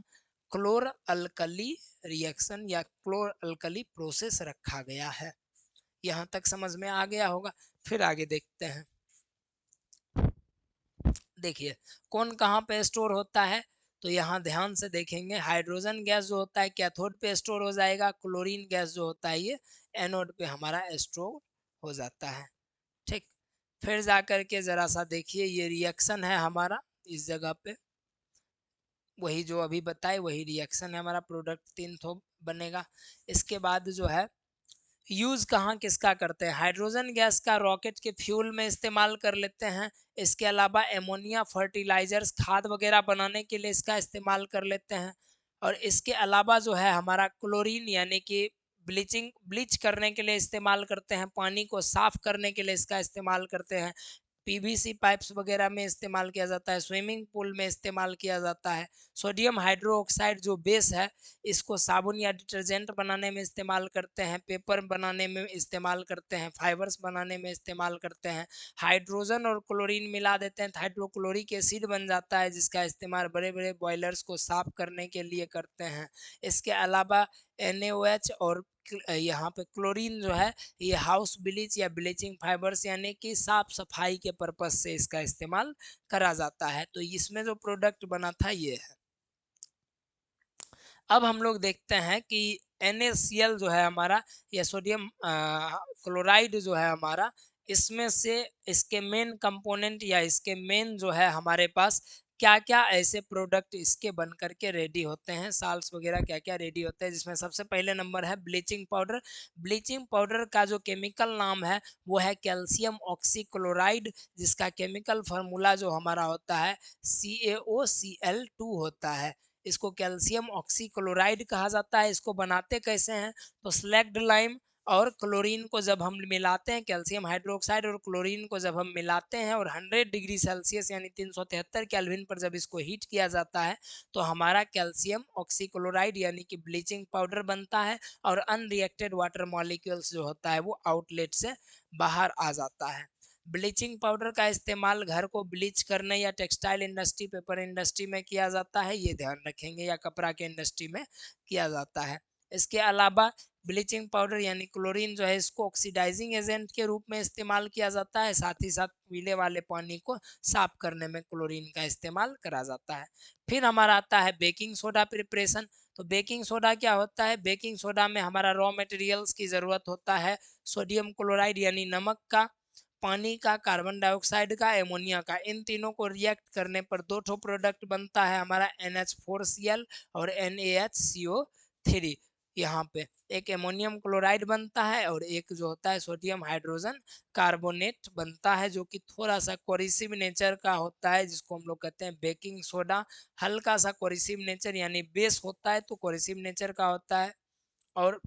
क्लोर अल्कली रिएक्शन या क्लोर अल्कली प्रोसेस रखा गया है। यहाँ तक समझ में आ गया होगा। फिर आगे देखते हैं। देखिए कौन कहाँ पे स्टोर होता है, तो यहाँ ध्यान से देखेंगे, हाइड्रोजन गैस जो होता है कैथोड पे स्टोर हो जाएगा, क्लोरीन गैस जो होता है ये एनोड पे हमारा स्टोर हो जाता है। ठीक, फिर जा कर के जरा सा देखिए, ये रिएक्शन है हमारा इस जगह पे, वही जो अभी बताए वही रिएक्शन है हमारा, प्रोडक्ट 3 ठो बनेगा। इसके बाद जो है यूज कहाँ किसका करते हैं, हाइड्रोजन गैस का रॉकेट के फ्यूल में इस्तेमाल कर लेते हैं। इसके अलावा एमोनिया फर्टिलाइजर्स खाद वगैरह बनाने के लिए इसका इस्तेमाल कर लेते हैं। और इसके अलावा जो है हमारा क्लोरीन यानी कि ब्लीच करने के लिए इस्तेमाल करते हैं, पानी को साफ करने के लिए इसका इस्तेमाल करते हैं, पीवीसी पाइप्स वगैरह में इस्तेमाल किया जाता है, स्विमिंग पूल में इस्तेमाल किया जाता है। सोडियम हाइड्रोक्साइड जो बेस है, इसको साबुन या डिटर्जेंट बनाने में इस्तेमाल करते हैं, पेपर बनाने में इस्तेमाल करते हैं, फाइबर्स बनाने में इस्तेमाल करते हैं। हाइड्रोजन और क्लोरीन मिला देते हैं तो हाइड्रोक्लोरिक एसिड बन जाता है, जिसका इस्तेमाल बड़े बड़े बॉयलर्स को साफ करने के लिए करते हैं। इसके अलावा NaOH और यहाँ पे क्लोरीन जो है ये हाउस ब्लीच या ब्लीचिंग फाइबर्स यानी कि साफ सफाई के पर्पज से इसका इस्तेमाल करा जाता है। तो इसमें जो प्रोडक्ट बना था ये है। अब हम लोग देखते हैं कि NaCl जो है हमारा, या सोडियम क्लोराइड जो है हमारा, इसमें से इसके मेन कंपोनेंट या इसके मेन जो है हमारे पास क्या क्या ऐसे प्रोडक्ट इसके बन करके रेडी होते हैं, साल्स वगैरह क्या क्या रेडी होते हैं, जिसमें सबसे पहले नंबर है ब्लीचिंग पाउडर। ब्लीचिंग पाउडर का जो केमिकल नाम है वो है कैल्शियम ऑक्सीक्लोराइड, जिसका केमिकल फार्मूला जो हमारा होता है CaOCl2 होता है। इसको कैल्शियम ऑक्सीक्लोराइड कहा जाता है। इसको बनाते कैसे हैं, तो स्लैग्ड लाइम और क्लोरीन को जब हम मिलाते हैं, कैल्शियम हाइड्रोक्साइड और क्लोरीन को जब हम मिलाते हैं और 100 डिग्री सेल्सियस यानी 373 केल्विन पर जब इसको हीट किया जाता है, तो हमारा कैल्शियम ऑक्सीक्लोराइड यानी कि ब्लीचिंग पाउडर बनता है, और अनरिएक्टेड वाटर मॉलिक्यूल्स जो होता है वो आउटलेट से बाहर आ जाता है। ब्लीचिंग पाउडर का इस्तेमाल घर को ब्लीच करने या टेक्सटाइल इंडस्ट्री, पेपर इंडस्ट्री में किया जाता है, ये ध्यान रखेंगे, या कपड़ा के इंडस्ट्री में किया जाता है। इसके अलावा ब्लीचिंग पाउडर यानी क्लोरीन जो है, इसको ऑक्सीडाइजिंग एजेंट के रूप में इस्तेमाल किया जाता है, साथ ही साथ पीने वाले पानी को साफ करने में क्लोरीन का इस्तेमाल करा जाता है। फिर हमारा आता है बेकिंग सोडा प्रिपरेशन। तो बेकिंग सोडा क्या होता है, बेकिंग सोडा में हमारा रॉ मटेरियल्स की जरूरत होता है, सोडियम क्लोराइड यानी नमक का, पानी का, कार्बन डाइऑक्साइड का, एमोनिया का। इन तीनों को रिएक्ट करने पर दो ठो प्रोडक्ट बनता है हमारा NH4Cl और NaHCO3। यहाँ पे एक एमोनियम क्लोराइड बनता है और एक जो होता है सोडियम हाइड्रोजन कार्बोनेट बनता है, जो कि थोड़ा सा कोरिसिव नेचर का होता है, जिसको हम लोग कहते हैं बेकिंग सोडा। हल्का सा कोरिसिव नेचर यानी बेस होता है तो कोरिसिव नेचर का होता है। और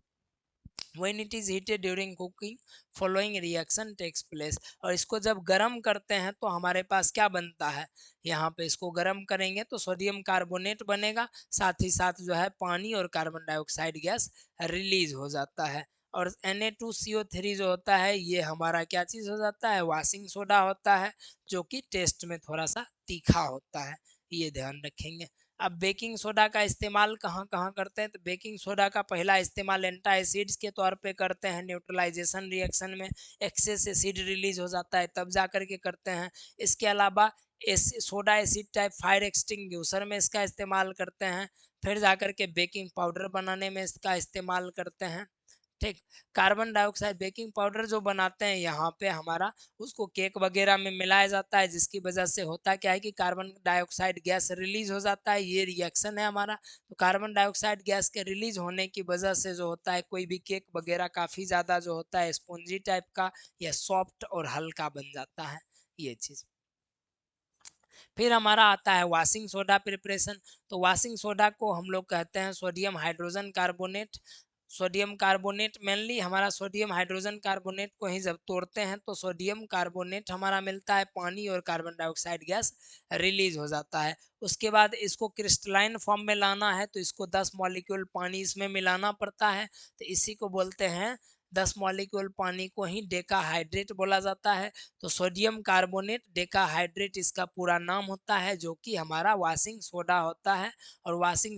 when it is heated during cooking following reaction takes place, और इसको जब गर्म करते हैं तो हमारे पास क्या बनता है, यहाँ पे इसको गर्म करेंगे तो सोडियम कार्बोनेट बनेगा, साथ ही साथ जो है पानी और कार्बन डाइऑक्साइड गैस रिलीज हो जाता है। और Na2CO3 जो होता है ये हमारा क्या चीज हो जाता है, वॉशिंग सोडा होता है, जो कि टेस्ट में थोड़ा सा तीखा होता है, ये ध्यान रखेंगे। अब बेकिंग सोडा का इस्तेमाल कहाँ कहाँ करते हैं, तो बेकिंग सोडा का पहला इस्तेमाल एंटाएसिड्स के तौर पे करते हैं, न्यूट्रलाइजेशन रिएक्शन में एक्सेस एसिड रिलीज हो जाता है तब जा करके करते हैं। इसके अलावा soda acid type fire extinguisher में इसका इस्तेमाल करते हैं। फिर जा करके बेकिंग पाउडर बनाने में इसका इस्तेमाल करते हैं। ठीक, कार्बन डाइऑक्साइड बेकिंग पाउडर जो बनाते हैं यहाँ पे हमारा, उसको केक वगैरह में मिलाया जाता है, जिसकी वजह से होता क्या है कि कार्बन डाइऑक्साइड गैस रिलीज हो जाता है, ये रिएक्शन है हमारा। तो कार्बन डाइऑक्साइड गैस के रिलीज होने की वजह से जो होता है कोई भी केक वगैरह काफ़ी ज़्यादा जो होता है स्पॉन्जी टाइप का या सॉफ्ट और हल्का बन जाता है, ये चीज़। फिर हमारा आता है वॉशिंग सोडा प्रिपरेशन। तो वॉशिंग सोडा को हम लोग कहते हैं sodium hydrogen carbonate. Sodium carbonate mainly हमारा सोडियम हाइड्रोजन कार्बोनेट को ही जब तोड़ते हैं तो सोडियम कार्बोनेट हमारा मिलता है, पानी और कार्बन डाइऑक्साइड गैस रिलीज हो जाता है। उसके बाद इसको क्रिस्टलाइन फॉर्म में लाना है तो इसको 10 मॉलिक्यूल पानी इसमें मिलाना पड़ता है, तो इसी को बोलते हैं 10 मॉलिक्यूल पानी को ही डेकाहाइड्रेट बोला जाता है। तो सोडियम कार्बोनेट डेकाहाइड्रेट इसका पूरा नाम होता है, जो कि हमारा वॉशिंग सोडा होता है। और वॉशिंग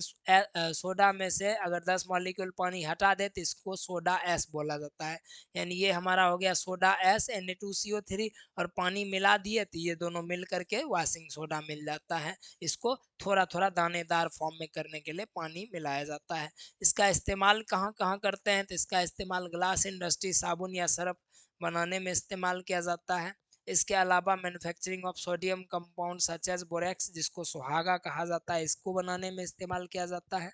सोडा में से अगर 10 मॉलिक्यूल पानी हटा दे तो इसको सोडा एस बोला जाता है। यानी ये हमारा हो गया सोडा एस Na2CO3, और पानी मिला दिए तो ये दोनों मिल करके वॉशिंग सोडा मिल जाता है। इसको थोड़ा थोड़ा दानेदार फॉर्म में करने के लिए पानी मिलाया जाता है। इसका इस्तेमाल कहाँ कहाँ करते हैं, तो इसका इस्तेमाल ग्लास इंडस्ट्री, साबुन या सरफ बनाने में इस्तेमाल किया जाता है। इसके अलावा manufacturing of sodium compound such as borax, जिसको सुहागा कहा जाता है, इसको बनाने में इस्तेमाल किया जाता है।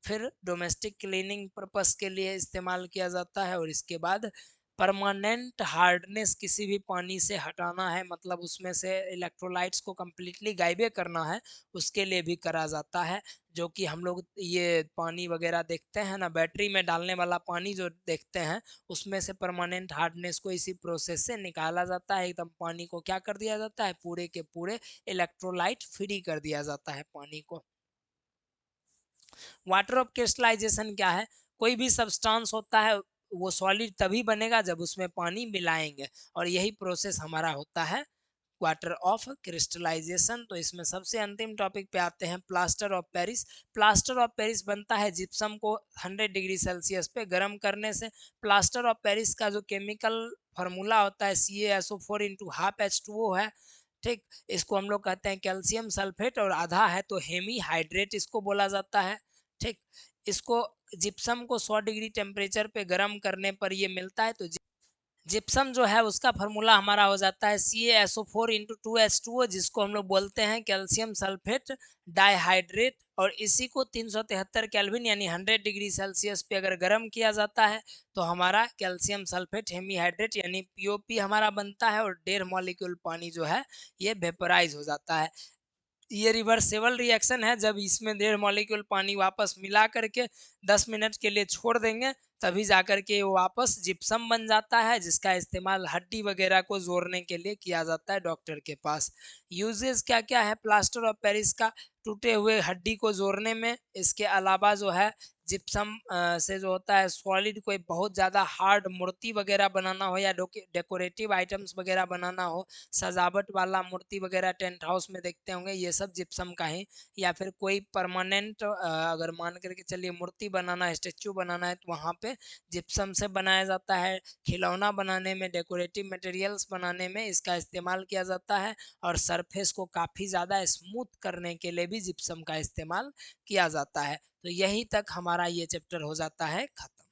फिर डोमेस्टिक क्लीनिंग पर्पस के लिए इस्तेमाल किया जाता है। और इसके बाद परमानेंट हार्डनेस किसी भी पानी से हटाना है, मतलब उसमें से इलेक्ट्रोलाइट्स को कम्प्लीटली गायबे करना है, उसके लिए भी करा जाता है। जो कि हम लोग ये पानी वगैरह देखते हैं ना, बैटरी में डालने वाला पानी जो देखते हैं, उसमें से परमानेंट हार्डनेस को इसी प्रोसेस से निकाला जाता है। एकदम पानी को क्या कर दिया जाता है, पूरे के पूरे इलेक्ट्रोलाइट फ्री कर दिया जाता है पानी को। वाटर ऑफ क्रिस्टलाइजेशन क्या है, कोई भी सब्सटेंस होता है वो सॉलिड तभी बनेगा जब उसमें पानी मिलाएंगे, और यही प्रोसेस हमारा होता है वाटर ऑफ क्रिस्टलाइजेशन। तो इसमें सबसे अंतिम टॉपिक पे आते हैं, plaster of Paris. Plaster of Paris बनता है जिप्सम को 100 डिग्री सेल्सियस पे गर्म करने से। प्लास्टर ऑफ पेरिस का जो केमिकल फार्मूला होता है CaSO4 इंटू हाफ H2O है। ठीक, इसको हम लोग कहते हैं कैल्शियम सल्फेट, और आधा है तो हेमी हाइड्रेट इसको बोला जाता है। ठीक, इसको जिप्सम को 100 डिग्री टेम्परेचर पे गर्म करने पर ये मिलता है। तो जिप्सम जो है उसका फार्मूला हमारा हो जाता है CaSO4 इंटू 2H2O, जिसको हम लोग बोलते हैं कैल्शियम सल्फेट डाइहाइड्रेट। और इसी को 373 केल्विन यानी 100 डिग्री सेल्सियस पे अगर गर्म किया जाता है तो हमारा कैल्शियम सल्फेट हेमीहाइड्रेट यानी POP हमारा बनता है, और 1.5 मॉलिक्यूल पानी जो है ये वेपराइज हो जाता है। ये रिवर्सेबल रिएक्शन है, जब इसमें 1.5 मॉलिक्यूल पानी वापस मिला करके 10 मिनट के लिए छोड़ देंगे, तभी जाकर के वो वापस जिप्सम बन जाता है, जिसका इस्तेमाल हड्डी वगैरह को जोड़ने के लिए किया जाता है डॉक्टर के पास। यूजेस क्या क्या है प्लास्टर ऑफ पेरिस का, टूटे हुए हड्डी को जोड़ने में। इसके अलावा जो है जिप्सम से जो होता है सॉलिड, कोई बहुत ज़्यादा हार्ड मूर्ति वगैरह बनाना हो या डेकोरेटिव आइटम्स वगैरह बनाना हो, सजावट वाला मूर्ति वगैरह टेंट हाउस में देखते होंगे, ये सब जिप्सम का ही। या फिर कोई परमानेंट अगर मान करके चलिए मूर्ति बनाना है, स्टेच्यू बनाना है, तो वहाँ पे जिप्सम से बनाया जाता है। खिलौना बनाने में, डेकोरेटिव मटेरियल्स बनाने में इसका इस्तेमाल किया जाता है। और सरफेस को काफ़ी ज़्यादा स्मूथ करने के लिए भी जिप्सम का इस्तेमाल किया जाता है। तो यहीं तक हमारा ये चैप्टर हो जाता है खत्म।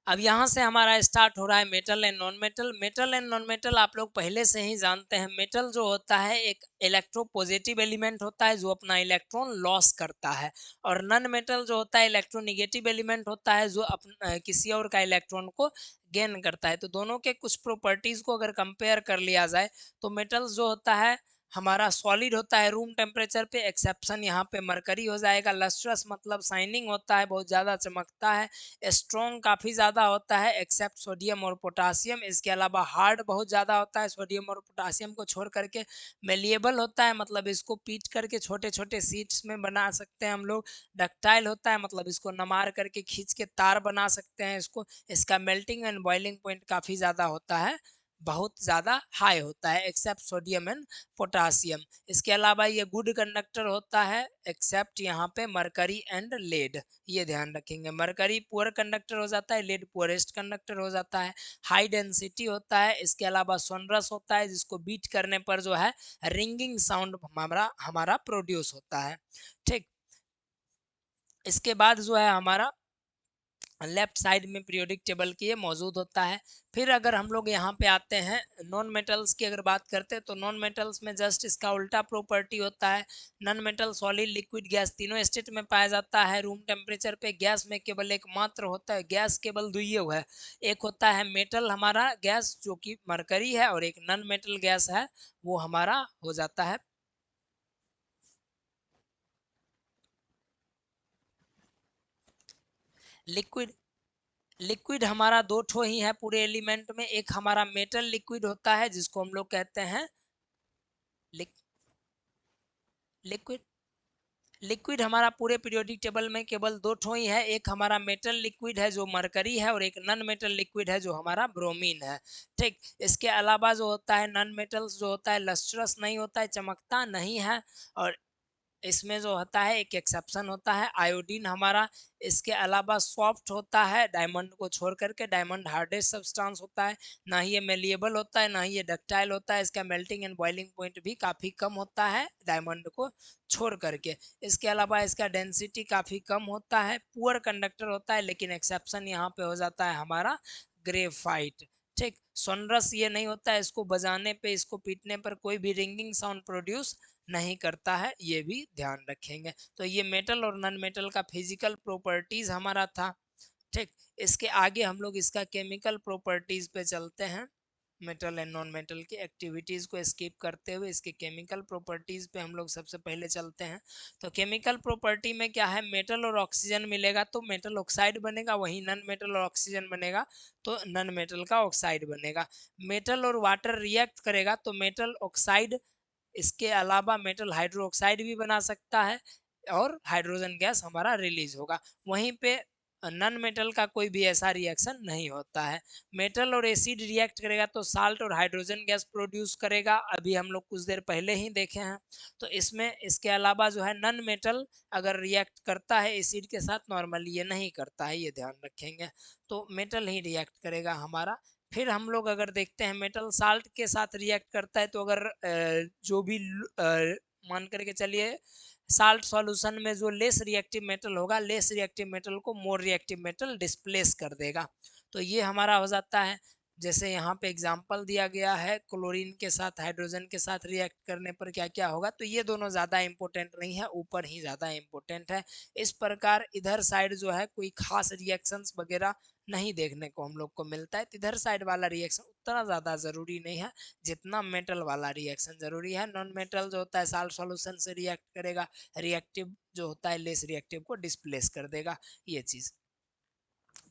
अब यहाँ से हमारा स्टार्ट हो रहा है metal and non metal. Metal and non metal आप लोग पहले से ही जानते हैं। मेटल जो होता है एक इलेक्ट्रोपॉजिटिव एलिमेंट होता है जो अपना इलेक्ट्रॉन लॉस करता है, और नॉन मेटल जो होता है इलेक्ट्रोनिगेटिव एलिमेंट होता है जो किसी और का इलेक्ट्रॉन को गेन करता है। तो दोनों के कुछ प्रॉपर्टीज को अगर कंपेयर कर लिया जाए तो मेटल्स जो होता है हमारा सॉलिड होता है रूम टेम्परेचर पे, एक्सेप्शन यहाँ पे मरकरी हो जाएगा। लस्ट्रस मतलब शाइनिंग होता है, बहुत ज़्यादा चमकता है। स्ट्रॉन्ग काफ़ी ज़्यादा होता है एक्सेप्ट सोडियम और पोटासियम। इसके अलावा हार्ड बहुत ज़्यादा होता है सोडियम और पोटासियम को छोड़ करके। मेलिएबल होता है, मतलब इसको पीट करके छोटे छोटे सीट्स में बना सकते हैं हम लोग। डक्टाइल होता है, मतलब इसको नमार करके खींच के तार बना सकते हैं इसको। इसका मेल्टिंग एंड बॉइलिंग पॉइंट काफ़ी ज़्यादा होता है, बहुत ज़्यादा हाई होता है एक्सेप्ट सोडियम एंड पोटासियम। इसके अलावा ये गुड कंडक्टर होता है एक्सेप्ट यहाँ पे मरकरी एंड लेड। ये ध्यान रखेंगे, मरकरी पुअर कंडक्टर हो जाता है, लेड पुअरेस्ट कंडक्टर हो जाता है। हाई डेंसिटी होता है। इसके अलावा सोनरस होता है, जिसको बीट करने पर जो है रिंगिंग साउंड हमारा हमारा प्रोड्यूस होता है। ठीक, इसके बाद जो है हमारा लेफ्ट साइड में पीरियोडिक टेबल की ये मौजूद होता है। फिर अगर हम लोग यहाँ पे आते हैं नॉन मेटल्स की अगर बात करते हैं, तो नॉन मेटल्स में जस्ट इसका उल्टा प्रॉपर्टी होता है। Non metal solid liquid gas तीनों स्टेट में पाया जाता है रूम टेम्परेचर पे। गैस में केवल एक मात्र होता है, गैस केवल दुइये है। एक होता है मेटल हमारा गैस जो कि मरकरी है, और एक नॉन मेटल गैस है वो हमारा हो जाता है लिक्विड। लिक्विड हमारा दो ठो ही है पूरे एलिमेंट में, एक हमारा मेटल लिक्विड होता है जिसको हम लोग कहते हैं लिक्विड लिक्विड हमारा पूरे पीरियोडिक टेबल में केवल दो ठो ही है, एक हमारा मेटल लिक्विड है जो मरकरी है और एक नॉन मेटल लिक्विड है जो हमारा ब्रोमीन है। ठीक, इसके अलावा जो होता है नॉन मेटल्स जो होता है लस्ट्रस नहीं होता है, चमकता नहीं है। और इसमें जो होता है एक एक्सेप्शन होता है आयोडीन हमारा, इसके अलावा सॉफ्ट होता है डायमंड को छोड़ करके, डायमंड हार्डेस्ट सब्सटेंस होता है, ना ही ये मेलिएबल होता है ना ही ये डक्टाइल होता है, इसका मेल्टिंग एंड बॉइलिंग पॉइंट भी काफ़ी कम होता है डायमंड को छोड़ करके। इसके अलावा इसका डेंसिटी काफ़ी कम होता है, पुअर कंडक्टर होता है, लेकिन एक्सेप्शन यहाँ पे हो जाता है हमारा ग्रेफाइट। ठीक, सोनरस ये नहीं होता है, इसको बजाने पे इसको पीटने पर कोई भी रिंगिंग साउंड प्रोड्यूस नहीं करता है, ये भी ध्यान रखेंगे। तो ये मेटल और नॉन मेटल का फिजिकल प्रॉपर्टीज हमारा था। ठीक, इसके आगे हम लोग इसका केमिकल प्रॉपर्टीज पे चलते हैं। मेटल एंड नॉन मेटल की एक्टिविटीज को स्किप करते हुए इसके केमिकल प्रॉपर्टीज पे हम लोग सबसे पहले चलते हैं। तो केमिकल प्रॉपर्टी में क्या है, मेटल और ऑक्सीजन मिलेगा तो मेटल ऑक्साइड बनेगा, वही नॉन मेटल और ऑक्सीजन बनेगा तो नॉन मेटल का ऑक्साइड बनेगा। मेटल और वाटर रिएक्ट करेगा तो मेटल ऑक्साइड, इसके अलावा मेटल हाइड्रोक्साइड भी बना सकता है और हाइड्रोजन गैस हमारा रिलीज होगा। वहीं पे नॉन मेटल का कोई भी ऐसा रिएक्शन नहीं होता है। मेटल और एसिड रिएक्ट करेगा तो साल्ट और हाइड्रोजन गैस प्रोड्यूस करेगा, अभी हम लोग कुछ देर पहले ही देखे हैं। तो इसमें इसके अलावा जो है नॉन मेटल अगर रिएक्ट करता है एसिड के साथ, नॉर्मली ये नहीं करता है, ये ध्यान रखेंगे। तो मेटल ही रिएक्ट करेगा हमारा। फिर हम लोग अगर देखते हैं मेटल साल्ट के साथ रिएक्ट करता है तो अगर जो भी मान करके चलिए साल्ट सॉल्यूशन में जो लेस रिएक्टिव मेटल होगा, लेस रिएक्टिव मेटल को मोर रिएक्टिव मेटल डिस्प्लेस कर देगा। तो ये हमारा हो जाता है, जैसे यहाँ पे एग्जांपल दिया गया है क्लोरीन के साथ हाइड्रोजन के साथ रिएक्ट करने पर क्या क्या होगा। तो ये दोनों ज़्यादा इंपॉर्टेंट नहीं है, ऊपर ही ज़्यादा इंपॉर्टेंट है। इस प्रकार इधर साइड जो है कोई खास रिएक्शंस वगैरह नहीं देखने को हम लोग को मिलता है, तो इधर साइड वाला रिएक्शन उतना ज़्यादा ज़रूरी नहीं है जितना मेटल वाला रिएक्शन ज़रूरी है। नॉन मेटल जो होता है साल्ट सॉल्यूशन से रिएक्ट करेगा, रिएक्टिव जो होता है लेस रिएक्टिव को डिस्प्लेस कर देगा, ये चीज़।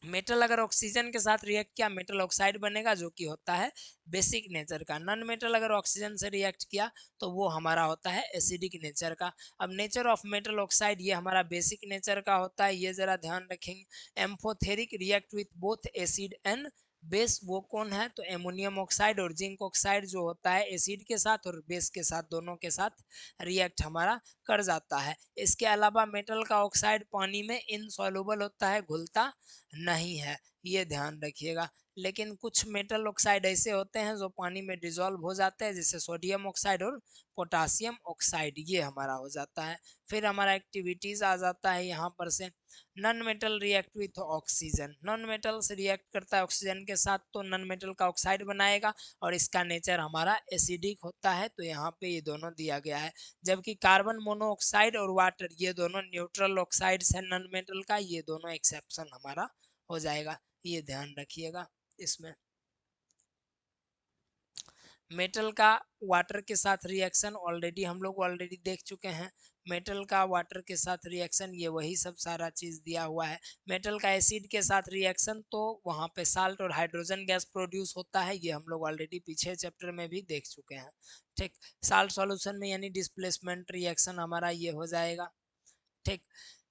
मेटल अगर ऑक्सीजन के साथ रिएक्ट किया मेटल ऑक्साइड बनेगा जो कि होता है बेसिक नेचर का। नॉन मेटल अगर ऑक्सीजन से रिएक्ट किया तो वो हमारा होता है एसिडिक नेचर का। अब नेचर ऑफ मेटल ऑक्साइड ये हमारा बेसिक नेचर का होता है, ये जरा ध्यान रखेंगे। Amphoteric react with both acid and base, वो कौन है, तो एमोनियम ऑक्साइड और जिंक ऑक्साइड जो होता है एसिड के साथ और बेस के साथ दोनों के साथ रिएक्ट हमारा कर जाता है। इसके अलावा मेटल का ऑक्साइड पानी में इनसॉल्युबल होता है, घुलता नहीं है, ये ध्यान रखिएगा। लेकिन कुछ मेटल ऑक्साइड ऐसे होते हैं जो पानी में डिजोल्व हो जाते हैं, जैसे सोडियम ऑक्साइड और पोटासियम ऑक्साइड, ये हमारा हो जाता है। फिर हमारा एक्टिविटीज आ जाता है यहाँ पर से। Non metal react with oxygen, non metal से रिएक्ट करता है ऑक्सीजन के साथ तो नॉन मेटल का ऑक्साइड बनाएगा और इसका नेचर हमारा एसिडिक होता है, तो यहाँ पे ये दोनों दिया गया है। जबकि कार्बन मोनोऑक्साइड और वाटर ये दोनों न्यूट्रल ऑक्साइड्स है नॉन मेटल का, ये दोनों एक्सेप्शन हमारा हो जाएगा, ये ध्यान रखिएगा। इसमें मेटल का वाटर के साथ रिएक्शन ऑलरेडी हम लोग ऑलरेडी देख चुके हैं। मेटल का वाटर के साथ रिएक्शन ये वही सब सारा चीज दिया हुआ है। मेटल का एसिड के साथ रिएक्शन तो वहाँ पे साल्ट और हाइड्रोजन गैस प्रोड्यूस होता है, ये हम लोग ऑलरेडी पीछे चैप्टर में भी देख चुके हैं। ठीक, साल्ट सॉल्यूशन में यानी डिस्प्लेसमेंट रिएक्शन हमारा ये हो जाएगा। ठीक,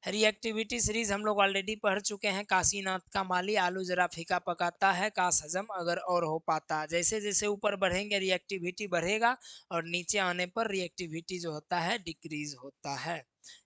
रिएक्टिविटी सीरीज हम लोग ऑलरेडी पढ़ चुके हैं। काशीनाथ का माली आलू जरा फीका पकाता है, काश हजम अगर और हो पाता। जैसे जैसे ऊपर बढ़ेंगे रिएक्टिविटी बढ़ेगा और नीचे आने पर रिएक्टिविटी जो होता है डिक्रीज होता है,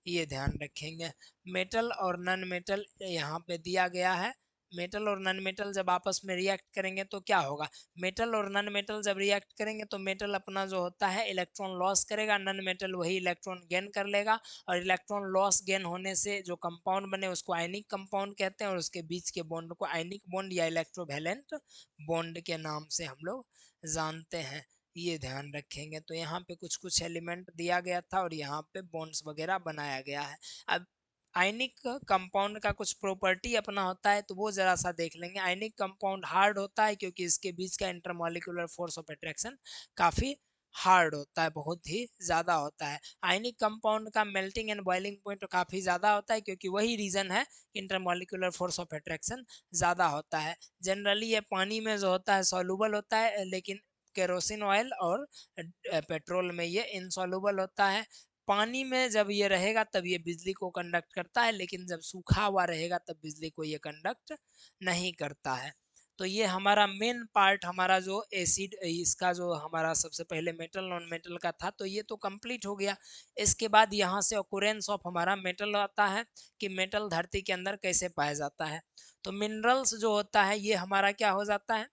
ये ध्यान रखेंगे। मेटल और नॉन मेटल यहाँ पे दिया गया है। मेटल और नॉन मेटल जब आपस में रिएक्ट करेंगे तो क्या होगा, मेटल और नॉन मेटल जब रिएक्ट करेंगे तो मेटल अपना जो होता है इलेक्ट्रॉन लॉस करेगा, नॉन मेटल वही इलेक्ट्रॉन गेन कर लेगा। और इलेक्ट्रॉन लॉस गेन होने से जो कंपाउंड बने उसको आयनिक कंपाउंड कहते हैं और उसके बीच के बॉन्ड को आयनिक बॉन्ड या इलेक्ट्रोवैलेंट बॉन्ड के नाम से हम लोग जानते हैं, ये ध्यान रखेंगे। तो यहाँ पे कुछ कुछ एलिमेंट दिया गया था और यहाँ पे बॉन्ड्स वगैरह बनाया गया है। अब आयनिक कंपाउंड का कुछ प्रॉपर्टी अपना होता है तो वो जरा सा देख लेंगे। आयनिक कंपाउंड हार्ड होता है क्योंकि इसके बीच का इंटरमॉलिक्यूलर फोर्स ऑफ अट्रैक्शन काफी हार्ड होता है, बहुत ही ज्यादा होता है। आयनिक कंपाउंड का मेल्टिंग एंड बॉइलिंग पॉइंट काफी ज्यादा होता है क्योंकि वही रीजन है इंटरमॉलिक्यूलर फोर्स ऑफ अट्रैक्शन ज्यादा होता है। जनरली ये पानी में जो होता है सॉल्युबल होता है, लेकिन केरोसिन ऑयल और पेट्रोल में ये इनसॉल्युबल होता है। पानी में जब ये रहेगा तब ये बिजली को कंडक्ट करता है, लेकिन जब सूखा हुआ रहेगा तब बिजली को ये कंडक्ट नहीं करता है। तो ये हमारा मेन पार्ट, हमारा जो एसिड, इसका जो हमारा सबसे पहले मेटल नॉन मेटल का था, तो ये तो कंप्लीट हो गया। इसके बाद यहाँ से ऑकुरेंस ऑफ हमारा मेटल आता है कि मेटल धरती के अंदर कैसे पाया जाता है। तो मिनरल्स जो होता है ये हमारा क्या हो जाता है,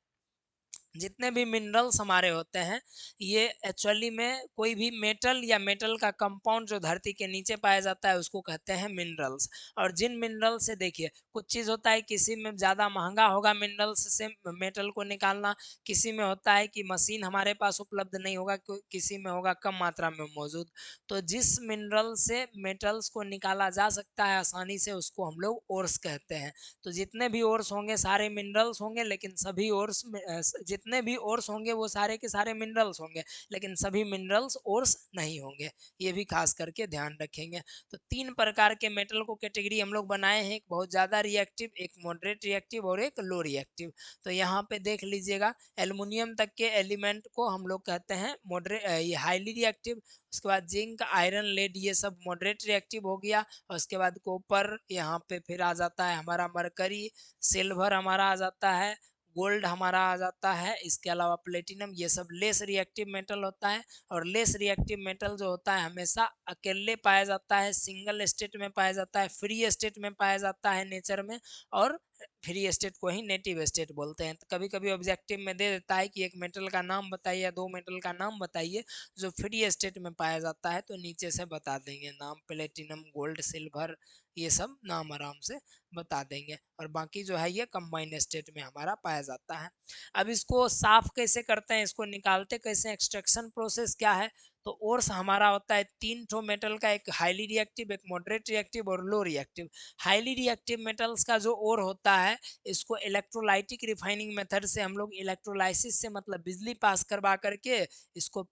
जितने भी मिनरल्स हमारे होते हैं ये एक्चुअली में कोई भी मेटल या मेटल का कंपाउंड जो धरती के नीचे पाया जाता है उसको कहते हैं मिनरल्स। और जिन मिनरल से देखिए कुछ चीज़ होता है, किसी में ज़्यादा महंगा होगा मिनरल्स से मेटल को निकालना, किसी में होता है कि मशीन हमारे पास उपलब्ध नहीं होगा, किसी में होगा कम मात्रा में मौजूद। तो जिस मिनरल से मेटल्स को निकाला जा सकता है आसानी से उसको हम लोग ओर्स कहते हैं। तो जितने भी ओर्स होंगे सारे मिनरल्स होंगे, लेकिन सभी ओर्स जितने भी ओर्स होंगे वो सारे के सारे मिनरल्स होंगे, लेकिन सभी मिनरल्स ओर्स नहीं होंगे, ये भी खास करके ध्यान रखेंगे। तो 3 प्रकार के मेटल को कैटेगरी हम लोग बनाए हैं, एक बहुत ज़्यादा रिएक्टिव, एक मॉडरेट रिएक्टिव और एक लो रिएक्टिव। तो यहाँ पे देख लीजिएगा एल्युमिनियम तक के एलिमेंट को हम लोग कहते हैं मॉडरेट, ये हाईली रिएक्टिव। उसके बाद जिंक, आयरन, लेड ये सब मॉडरेट रिएक्टिव हो गया। और उसके बाद कॉपर, यहाँ पे फिर आ जाता है हमारा मरकरी, सिल्वर हमारा आ जाता है, गोल्ड हमारा आ जाता है, इसके अलावा प्लेटिनम, ये सब लेस रिएक्टिव मेटल होता है। और लेस रिएक्टिव मेटल जो होता है हमेशा अकेले पाया जाता है, सिंगल स्टेट में पाया जाता है, फ्री स्टेट में पाया जाता है नेचर में। और फ्री स्टेट को ही नेटिव स्टेट बोलते हैं। तो कभी कभी ऑब्जेक्टिव में दे देता है कि एक मेटल का नाम बताइए या 2 मेटल का नाम बताइए जो फ्री स्टेट में पाया जाता है, तो नीचे से बता देंगे नाम, प्लेटिनम, गोल्ड, सिल्वर, ये सब नाम आराम से बता देंगे। और बाकी जो है ये कंबाइन स्टेट में हमारा पाया जाता है। अब इसको साफ कैसे करते हैं, इसको निकालते कैसे, एक्सट्रैक्शन प्रोसेस क्या है। तो ओर्स हमारा होता है 3 ठो मेटल का, एक हाईली रिएक्टिव, एक मॉडरेट रिएक्टिव और low reactive. Highly reactive metals का जो ओर होता है इसको इलेक्ट्रोलाइटिक रिफाइनिंग मेथड से हम लोग इलेक्ट्रोलाइसिस से मतलब बिजली पास करवा करके इसको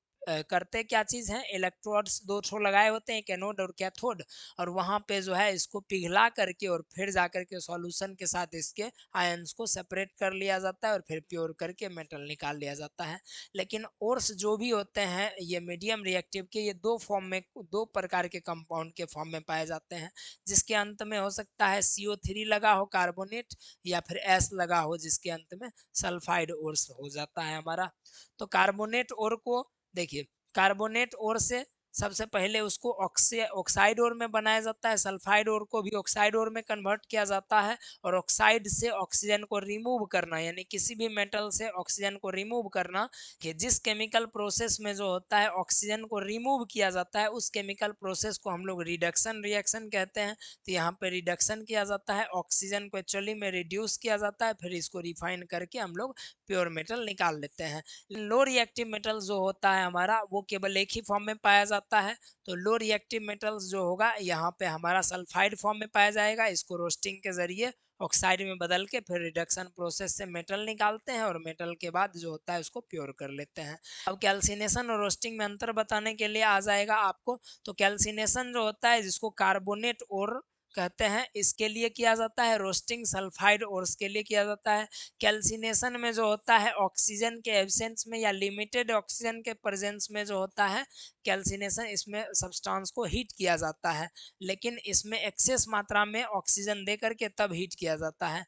करते क्या चीज़ है, इलेक्ट्रोड्स 2 ठो लगाए होते हैं, एक एनोड और कैथोड। और वहाँ पे जो है इसको पिघला करके और फिर जा करके सॉल्यूशन के साथ इसके आयंस को सेपरेट कर लिया जाता है और फिर प्योर करके मेटल निकाल लिया जाता है। लेकिन ओर्स जो भी होते हैं ये मीडियम रिएक्टिव के, ये 2 फॉर्म में, 2 प्रकार के कंपाउंड के फॉर्म में पाए जाते हैं, जिसके अंत में हो सकता है CO3 लगा हो कार्बोनेट, या फिर S लगा हो जिसके अंत में सल्फाइड ओर्स हो जाता है हमारा। तो कार्बोनेट ओर को देखिए, कार्बोनेट ओर से सबसे पहले उसको ऑक्साइड ओर में बनाया जाता है, सल्फाइड ओर को भी ऑक्साइड ओर में कन्वर्ट किया जाता है। और ऑक्साइड से ऑक्सीजन को रिमूव करना, यानी किसी भी मेटल से ऑक्सीजन को रिमूव करना, कि जिस केमिकल प्रोसेस में जो होता है ऑक्सीजन को रिमूव किया जाता है उस केमिकल प्रोसेस को हम लोग रिडक्शन रिएक्शन कहते हैं। तो यहाँ पे रिडक्शन किया जाता है, ऑक्सीजन को एक्चुअली में रिड्यूस किया जाता है, फिर इसको रिफाइन करके हम लोग प्योर मेटल निकाल लेते हैं। लो रिएक्टिव मेटल जो होता है हमारा वो केवल एक ही फॉर्म में पाया जाता है। तो लो रिएक्टिव मेटल्स जो होगा यहाँ पे हमारा सल्फाइड फॉर्म में पाया जाएगा, इसको रोस्टिंग के जरिए ऑक्साइड में बदल के फिर रिडक्शन प्रोसेस से मेटल निकालते हैं और मेटल के बाद जो होता है उसको प्योर कर लेते हैं। अब कैल्सिनेशन और रोस्टिंग में अंतर बताने के लिए आ जाएगा आपको। तो कैल्सिनेशन जो होता है जिसको कार्बोनेट और कहते हैं, इसके लिए किया जाता है, रोस्टिंग सल्फाइड और के लिए किया जाता है। कैल्सिनेशन में जो होता है ऑक्सीजन के एब्सेंस में या लिमिटेड ऑक्सीजन के प्रेजेंस में जो होता है कैल्सिनेशन, इसमें सब्सटेंस को हीट किया जाता है, लेकिन इसमें एक्सेस मात्रा में ऑक्सीजन दे करके तब हीट किया जाता है।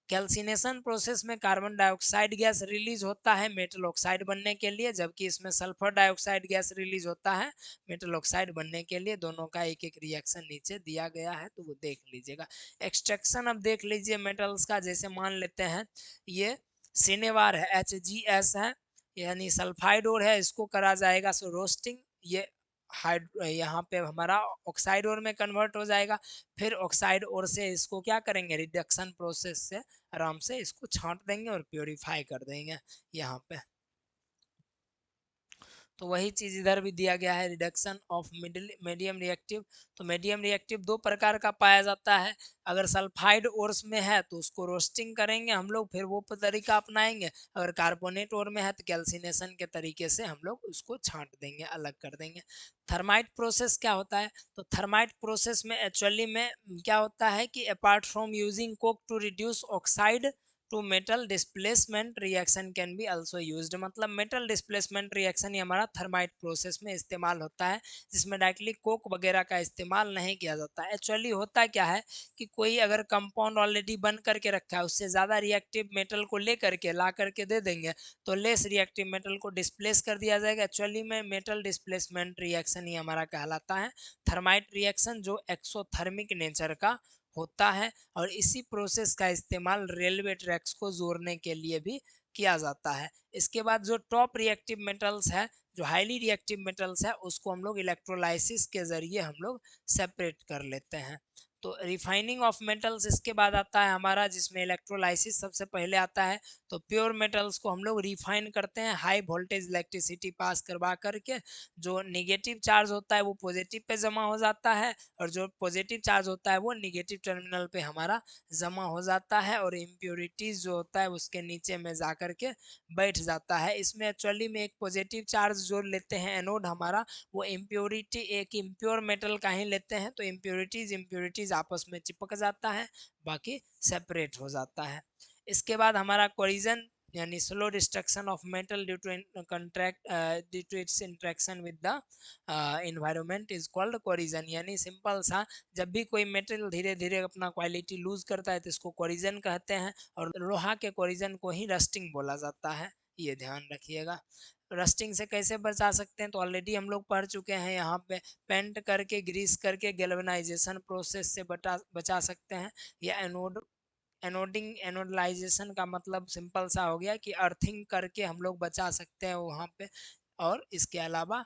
कैल्सिनेशन प्रोसेस में कार्बन डाइऑक्साइड गैस रिलीज होता है मेटल ऑक्साइड बनने के लिए, जबकि इसमें सल्फर डाइऑक्साइड गैस रिलीज होता है मेटल ऑक्साइड बनने के लिए। दोनों का एक एक रिएक्शन नीचे दिया गया है तो वो देख लीजिएगा। एक्सट्रैक्शन अब देख लीजिए मेटल्स का, जैसे मान लेते हैं ये सिनेवार है, HgS है, यानी सल्फाइड और है, इसको करा जाएगा सो रोस्टिंग, ये हाइड यहाँ पे हमारा ऑक्साइड और में कन्वर्ट हो जाएगा। फिर ऑक्साइड और से इसको क्या करेंगे, रिडक्शन प्रोसेस से आराम से इसको छांट देंगे और प्योरीफाई कर देंगे यहाँ पे। तो वही चीज इधर भी दिया गया है, रिडक्शन ऑफ मीडियम रिएक्टिव। तो मीडियम रिएक्टिव 2 प्रकार का पाया जाता है। अगर सल्फाइड ओर्स में है तो उसको रोस्टिंग करेंगे हम लोग, फिर वो तरीका अपनाएंगे। अगर कार्बोनेट ओर में है तो कैल्सिनेशन के तरीके से हम लोग उसको छांट देंगे, अलग कर देंगे। थर्माइट प्रोसेस क्या होता है, तो थर्माइट प्रोसेस में एक्चुअली में क्या होता है कि apart from using coke to reduce oxide to metal displacement reaction can be also used, मतलब मेटल डिस्प्लेसमेंट रिएक्शन ये हमारा थर्माइट प्रोसेस में इस्तेमाल होता है, जिसमें डायरेक्टली कोक वगैरह का इस्तेमाल नहीं किया जाता है। एक्चुअली होता क्या है कि कोई अगर कंपाउंड ऑलरेडी बन करके रखा है, उससे ज़्यादा रिएक्टिव मेटल को ले करके ला करके दे देंगे तो लेस रिएक्टिव मेटल को डिस्प्लेस कर दिया जाएगा। एक्चुअली में मेटल डिस्प्लेसमेंट रिएक्शन ही हमारा कहलाता है थर्माइट रिएक्शन, जो एक्सोथर्मिक नेचर का होता है। और इसी प्रोसेस का इस्तेमाल रेलवे ट्रैक्स को जोड़ने के लिए भी किया जाता है। इसके बाद जो टॉप रिएक्टिव मेटल्स है, जो हाईली रिएक्टिव मेटल्स है, उसको हम लोग इलेक्ट्रोलाइसिस के जरिए हम लोग सेपरेट कर लेते हैं। तो रिफाइनिंग ऑफ मेटल्स इसके बाद आता है हमारा, जिसमें इलेक्ट्रोलाइसिस सबसे पहले आता है। तो प्योर मेटल्स को हम लोग रिफाइन करते हैं हाई वोल्टेज इलेक्ट्रिसिटी पास करवा करके। जो निगेटिव चार्ज होता है वो पॉजिटिव पे जमा हो जाता है, और जो पॉजिटिव चार्ज होता है वो निगेटिव टर्मिनल पे हमारा जमा हो जाता है, और इम्प्योरिटीज जो होता है उसके नीचे में जा करके बैठ जाता है। इसमें एक्चुअली में एक पॉजिटिव चार्ज जो लेते हैं एनोड हमारा, वो इम्प्योरिटी एक इम्प्योर मेटल का ही लेते हैं, तो इम्प्योरिटीज इम्प्योरिटीज आपस में चिपक जाता है, बाकी सेपरेट हो जाता है। इसके बाद हमारा कोरिजन यानी slow destruction of metal due to contract due to its interaction with the environment is called corrosion. यानी सिंपल सा, जब भी कोई मेटल धीरे धीरे अपना क्वालिटी लूज करता है तो इसको कोरिजन कहते हैं, और लोहा के कोरिजन को ही रस्टिंग बोला जाता है, ये ध्यान रखिएगा। रस्टिंग से कैसे बचा सकते हैं, तो ऑलरेडी हम लोग पढ़ चुके हैं यहाँ पे, पेंट करके ग्रीस करके गैल्वेनाइजेशन प्रोसेस से बचा सकते हैं, या एनोडिंग एनोडलाइजेशन का मतलब सिंपल सा हो गया कि अर्थिंग करके हम लोग बचा सकते हैं वहाँ पे। और इसके अलावा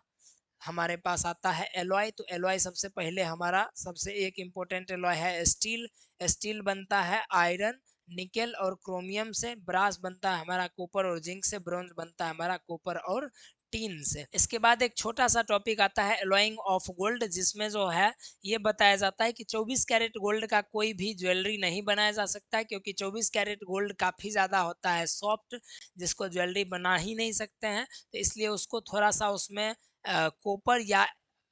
हमारे पास आता है एलॉय। तो एलॉय सबसे पहले हमारा सबसे एक इम्पोर्टेंट एलॉय है स्टील। स्टील बनता है आयरन, निकेल और क्रोमियम से। ब्रास बनता है हमारा कॉपर और जिंक से। ब्रोंज बनता है हमारा कॉपर और टीन से। इसके बाद एक छोटा सा टॉपिक आता है एलॉइंग ऑफ गोल्ड, जिसमें जो है ये बताया जाता है कि 24 कैरेट गोल्ड का कोई भी ज्वेलरी नहीं बनाया जा सकता है, क्योंकि 24 कैरेट गोल्ड काफ़ी ज़्यादा होता है सॉफ्ट, जिसको ज्वेलरी बना ही नहीं सकते हैं। तो इसलिए उसको थोड़ा सा उसमें कॉपर या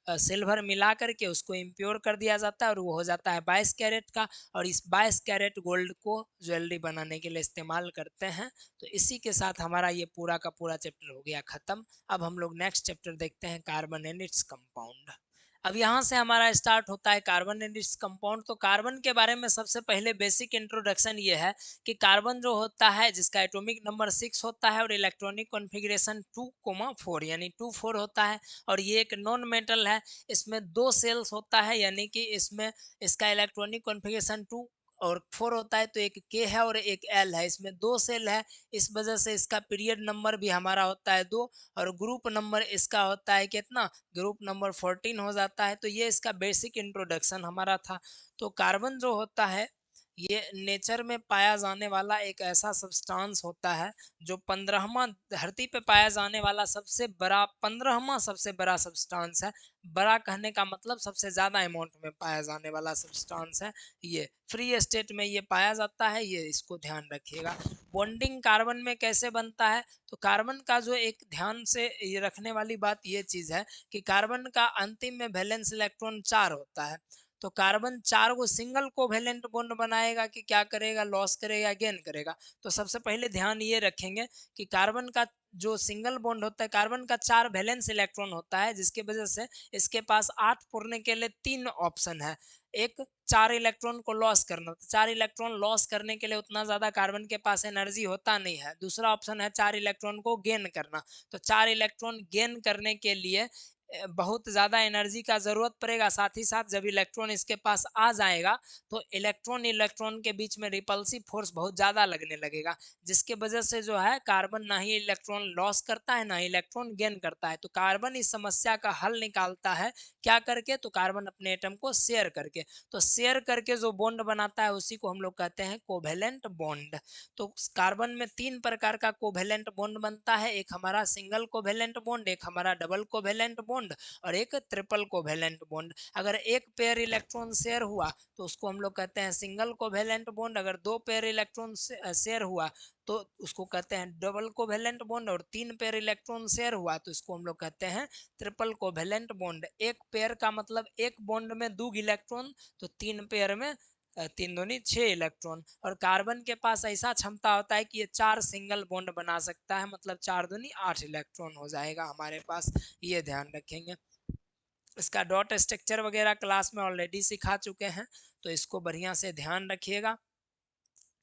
सिल्वर मिला करके उसको इम्प्योर कर दिया जाता है, और वो हो जाता है 22 कैरेट का। और इस 22 कैरेट गोल्ड को ज्वेलरी बनाने के लिए इस्तेमाल करते हैं। तो इसी के साथ हमारा ये पूरा का पूरा चैप्टर हो गया ख़त्म। अब हम लोग नेक्स्ट चैप्टर देखते हैं, कार्बन एंड इट्स कंपाउंड। अब यहाँ से हमारा स्टार्ट होता है कार्बन एंड इट्स कंपाउंड। तो कार्बन के बारे में सबसे पहले बेसिक इंट्रोडक्शन ये है कि कार्बन जो होता है, जिसका एटॉमिक नंबर 6 होता है और इलेक्ट्रॉनिक कॉन्फ़िगरेशन 2,4 यानी 2,4 होता है, और ये एक नॉन मेटल है। इसमें 2 सेल्स होता है, यानी कि इसमें इसका इलेक्ट्रॉनिक कॉन्फ़िगरेशन 2 और 4 होता है, तो एक के है और एक एल है। इसमें 2 सेल है, इस वजह से इसका पीरियड नंबर भी हमारा होता है 2, और ग्रुप नंबर इसका होता है कितना, ग्रुप नंबर 14 हो जाता है। तो ये इसका बेसिक इंट्रोडक्शन हमारा था। तो कार्बन जो होता है ये नेचर में पाया जाने वाला एक ऐसा सब्सटेंस होता है, जो 15वां धरती पे पाया जाने वाला सबसे बड़ा 15वां सबसे बड़ा सब्सटेंस है। बड़ा कहने का मतलब सबसे ज़्यादा अमाउंट में पाया जाने वाला सब्सटेंस है। ये फ्री स्टेट में ये पाया जाता है, ये इसको ध्यान रखिएगा। बॉन्डिंग कार्बन में कैसे बनता है, तो कार्बन का जो एक ध्यान से ये रखने वाली बात ये चीज़ है कि कार्बन का अंतिम में वैलेंस इलेक्ट्रॉन 4 होता है। तो कार्बन 4 को सिंगल कोवेलेंट बॉन्ड बनाएगा कि क्या करेगा, लॉस करेगा, गेन करेगा। तो सबसे पहले ध्यान ये रखेंगे कि कार्बन का जो सिंगल बॉन्ड होता है, कार्बन का 4 वैलेंस इलेक्ट्रॉन होता है, जिसकी वजह से इसके पास 8 पुरने के लिए 3 ऑप्शन है। एक, 4 इलेक्ट्रॉन को लॉस करना, तो 4 इलेक्ट्रॉन लॉस करने के लिए उतना ज़्यादा कार्बन के पास एनर्जी होता नहीं है। दूसरा ऑप्शन है 4 इलेक्ट्रॉन को गेन करना, तो 4 इलेक्ट्रॉन गेन करने के लिए बहुत ज़्यादा एनर्जी का ज़रूरत पड़ेगा। साथ ही साथ जब इलेक्ट्रॉन इसके पास आ जाएगा तो इलेक्ट्रॉन इलेक्ट्रॉन के बीच में रिपल्सिव फोर्स बहुत ज़्यादा लगने लगेगा, जिसके वजह से जो है कार्बन ना ही इलेक्ट्रॉन लॉस करता है ना इलेक्ट्रॉन गेन करता है। तो कार्बन इस समस्या का हल निकालता है क्या करके, तो कार्बन अपने एटम को शेयर करके। तो शेयर करके जो बॉन्ड बनाता है उसी को हम लोग कहते हैं कोवेलेंट बॉन्ड। तो कार्बन में 3 प्रकार का कोवेलेंट बॉन्ड बनता है, एक हमारा सिंगल कोवेलेंट बॉन्ड, एक हमारा डबल कोवेलेंट बॉन्ड, और एक ट्रिपल कोवेलेंट बॉन्ड। अगर एक पेयर इलेक्ट्रॉन शेयर हुआ तो उसको हम लोग कहते हैं सिंगल कोवेलेंट बॉन्ड। अगर 2 पेयर इलेक्ट्रॉन शेयर हुआ तो उसको कहते हैं डबल कोवेलेंट बॉन्ड, और 3 पेयर इलेक्ट्रॉन शेयर हुआ तो इसको हम लोग कहते हैं ट्रिपल कोवेलेंट बॉन्ड। एक पेयर का मतलब एक बॉन्ड में 2 इलेक्ट्रॉन, तो 3 पेयर में तीन दूनी 6 इलेक्ट्रॉन। और कार्बन के पास ऐसा क्षमता होता है कि ये 4 सिंगल बॉन्ड बना सकता है, मतलब 4 दूनी 8 इलेक्ट्रॉन हो जाएगा हमारे पास, ये ध्यान रखेंगे। इसका डॉट स्ट्रक्चर वगैरह क्लास में ऑलरेडी सिखा चुके हैं, तो इसको बढ़िया से ध्यान रखिएगा।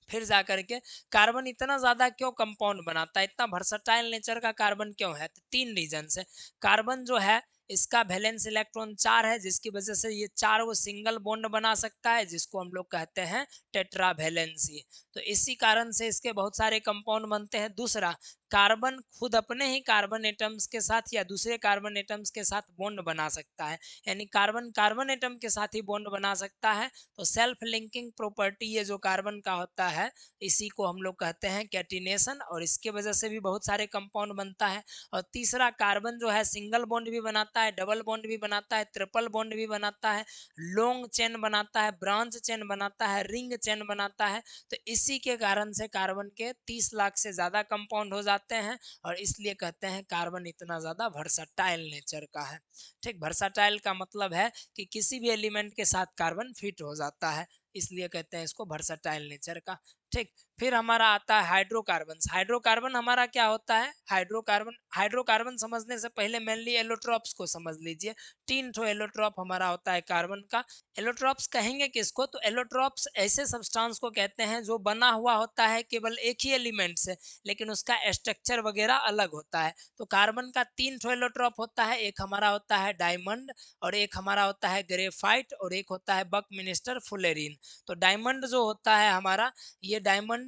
फिर जा करके कार्बन इतना ज्यादा क्यों कंपाउंड बनाता है, इतना वर्सटाइल नेचर का कार्बन क्यों है, तो 3 रीजन से। कार्बन जो है इसका वैलेंस इलेक्ट्रॉन 4 है, जिसकी वजह से ये 4 वो सिंगल बॉन्ड बना सकता है, जिसको हम लोग कहते हैं टेट्रा वैलेंसी। तो इसी कारण से इसके बहुत सारे कंपाउंड बनते हैं। दूसरा, कार्बन खुद अपने ही कार्बन एटम्स के साथ या दूसरे कार्बन एटम्स के साथ बॉन्ड बना सकता है, यानी कार्बन कार्बन एटम के साथ ही बॉन्ड बना सकता है। तो सेल्फ लिंकिंग प्रॉपर्टी ये जो कार्बन का होता है, इसी को हम लोग कहते हैं कैटिनेशन, और इसके वजह से भी बहुत सारे कंपाउंड बनता है। और तीसरा, कार्बन जो है सिंगल बॉन्ड भी बनाता है, डबल बॉन्ड भी बनाता है, ट्रिपल बॉन्ड भी बनाता है, लॉन्ग चेन बनाता है, ब्रांच चेन बनाता है, रिंग चेन बनाता है। तो इसी के कारण से कार्बन के 30 लाख से ज्यादा कंपाउंड हो जाते हैं, और इसलिए कहते हैं कार्बन इतना ज्यादा वर्सटाइल नेचर का है। ठीक, वर्सटाइल का मतलब है कि किसी भी एलिमेंट के साथ कार्बन फिट हो जाता है, इसलिए कहते हैं इसको वर्सटाइल नेचर का। ठीक, फिर हमारा आता है हाइड्रोकार्बन। हाइड्रोकार्बन हमारा क्या होता है, हाइड्रोकार्बन समझने से पहले मेनली एलोट्रॉप्स को समझ लीजिए। 3 ठो एलोट्रॉप हमारा होता है कार्बन का। एलोट्रॉप्स कहेंगे किसको, तो एलोट्रॉप्स ऐसे सब्सटेंस को कहते हैं जो बना हुआ होता है केवल एक ही एलिमेंट से, लेकिन उसका स्ट्रक्चर वगैरह अलग होता है। तो कार्बन का 3 ठो एलोट्रॉप होता है, एक हमारा होता है डायमंड, और एक हमारा होता है ग्रेफाइट, और एक होता है बकमिनिस्टर फुलेरिन। तो डायमंड जो होता है हमारा, ये डायमंड,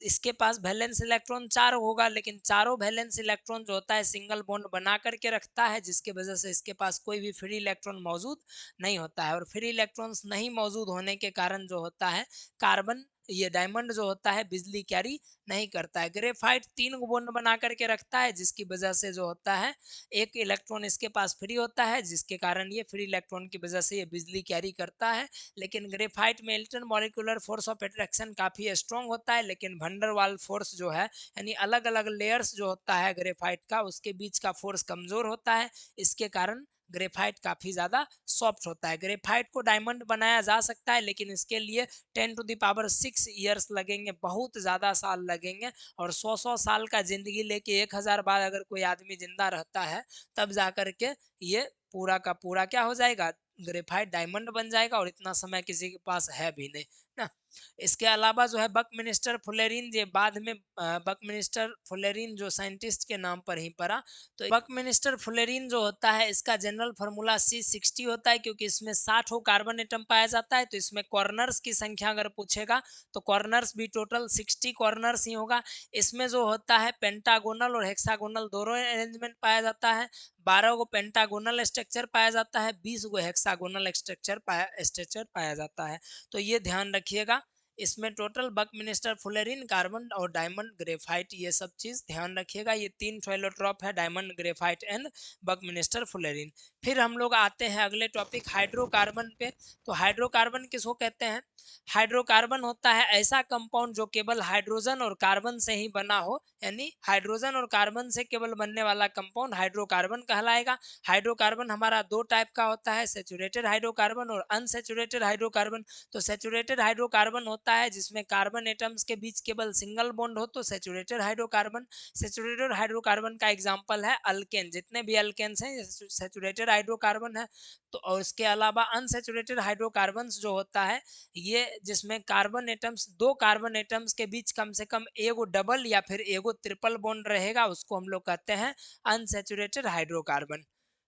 इसके पास वैलेंस इलेक्ट्रॉन 4 होगा, लेकिन चारों वैलेंस इलेक्ट्रॉन जो होता है सिंगल बॉन्ड बना करके रखता है, जिसके वजह से इसके पास कोई भी फ्री इलेक्ट्रॉन मौजूद नहीं होता है। और फ्री इलेक्ट्रॉन्स नहीं मौजूद होने के कारण जो होता है कार्बन, ये डायमंड जो होता है बिजली कैरी नहीं करता है। ग्रेफाइट 3 बॉन्ड बना करके रखता है, जिसकी वजह से जो होता है एक इलेक्ट्रॉन इसके पास फ्री होता है, जिसके कारण ये फ्री इलेक्ट्रॉन की वजह से ये बिजली कैरी करता है। लेकिन ग्रेफाइट में इंटरमॉलिक्यूलर फोर्स ऑफ अट्रैक्शन काफी स्ट्रॉन्ग होता है, लेकिन वंडरवाल फोर्स जो है, यानी अलग अलग लेयर्स जो होता है ग्रेफाइट का, उसके बीच का फोर्स कमजोर होता है। इसके कारण ग्रेफाइट काफी ज्यादा सॉफ्ट होता है। ग्रेफाइट को डायमंड बनाया जा सकता है, लेकिन इसके लिए 10⁻6 ईयर्स लगेंगे, बहुत ज्यादा साल लगेंगे। और 100 साल का जिंदगी लेके 1000 बार अगर कोई आदमी जिंदा रहता है, तब जाकर के ये पूरा का पूरा क्या हो जाएगा, ग्रेफाइट डायमंड बन जाएगा। और इतना समय किसी के पास है भी नहीं ना। इसके अलावा जो है बकमिनिस्टर फुलेरिन, ये बाद में बकमिनिस्टर फुलेरिन जो साइंटिस्ट के नाम पर ही पड़ा। तो बकमिनिस्टर फुलेरिन जो होता है, इसका जनरल फार्मूला C60 होता है, क्योंकि इसमें 60 कार्बन एटम पाया जाता है। तो इसमें कॉर्नर्स की संख्या अगर पूछेगा, तो कॉर्नर्स भी टोटल 60 कॉर्नर्स ही होगा। इसमें जो होता है पेंटागोनल और हेक्सागोनल दोनों अरेंजमेंट पाया जाता है। 12 गो पेंटागोनल स्ट्रक्चर पाया जाता है, 20 गो हेक्सागोनल स्ट्रक्चर पाया जाता है। तो ये ध्यान रखिएगा। इसमें टोटल बकमिनिस्टर फुलेरिन, कार्बन और डायमंड ग्रेफाइट, ये सब चीज ध्यान रखिएगा। ये 3 थ्रेलोट्रॉप है, डायमंड, ग्रेफाइट एंड बकमिनिस्टर फुलेरिन। फिर हम लोग आते हैं अगले टॉपिक हाइड्रोकार्बन पे। तो हाइड्रोकार्बन किसको कहते हैं, हाइड्रोकार्बन होता है ऐसा कंपाउंड जो केवल हाइड्रोजन और कार्बन से ही बना हो, यानी हाइड्रोजन और कार्बन से केवल बनने वाला कंपाउंड हाइड्रोकार्बन कहलाएगा। हाइड्रोकार्बन हमारा 2 टाइप का होता है, सेचुरेटेड हाइड्रोकार्बन और अनसेचुरेटेड हाइड्रोकार्बन। तो सेचुरेटेड हाइड्रोकार्बन होता है जिसमें कार्बन एटम्स के बीच केवल सिंगल बॉन्ड हो, तो सेचुरेटेड हाइड्रोकार्बन। सेचुरेटेड हाइड्रोकार्बन का एग्जांपल है अल्केन, जितने भी अल्केन्स हैं सेचुरेटेड हाइड्रोकार्बन है। तो और इसके अलावा अनसेचुरेटेड हाइड्रोकार्बन जो होता है, ये जिसमें कार्बन एटम्स, 2 कार्बन एटम्स के बीच कम से कम एगो डबल या फिर एगो ट्रिपल बॉन्ड रहेगा, उसको हम लोग कहते हैं अनसेचुरेटेड हाइड्रोकार्बन।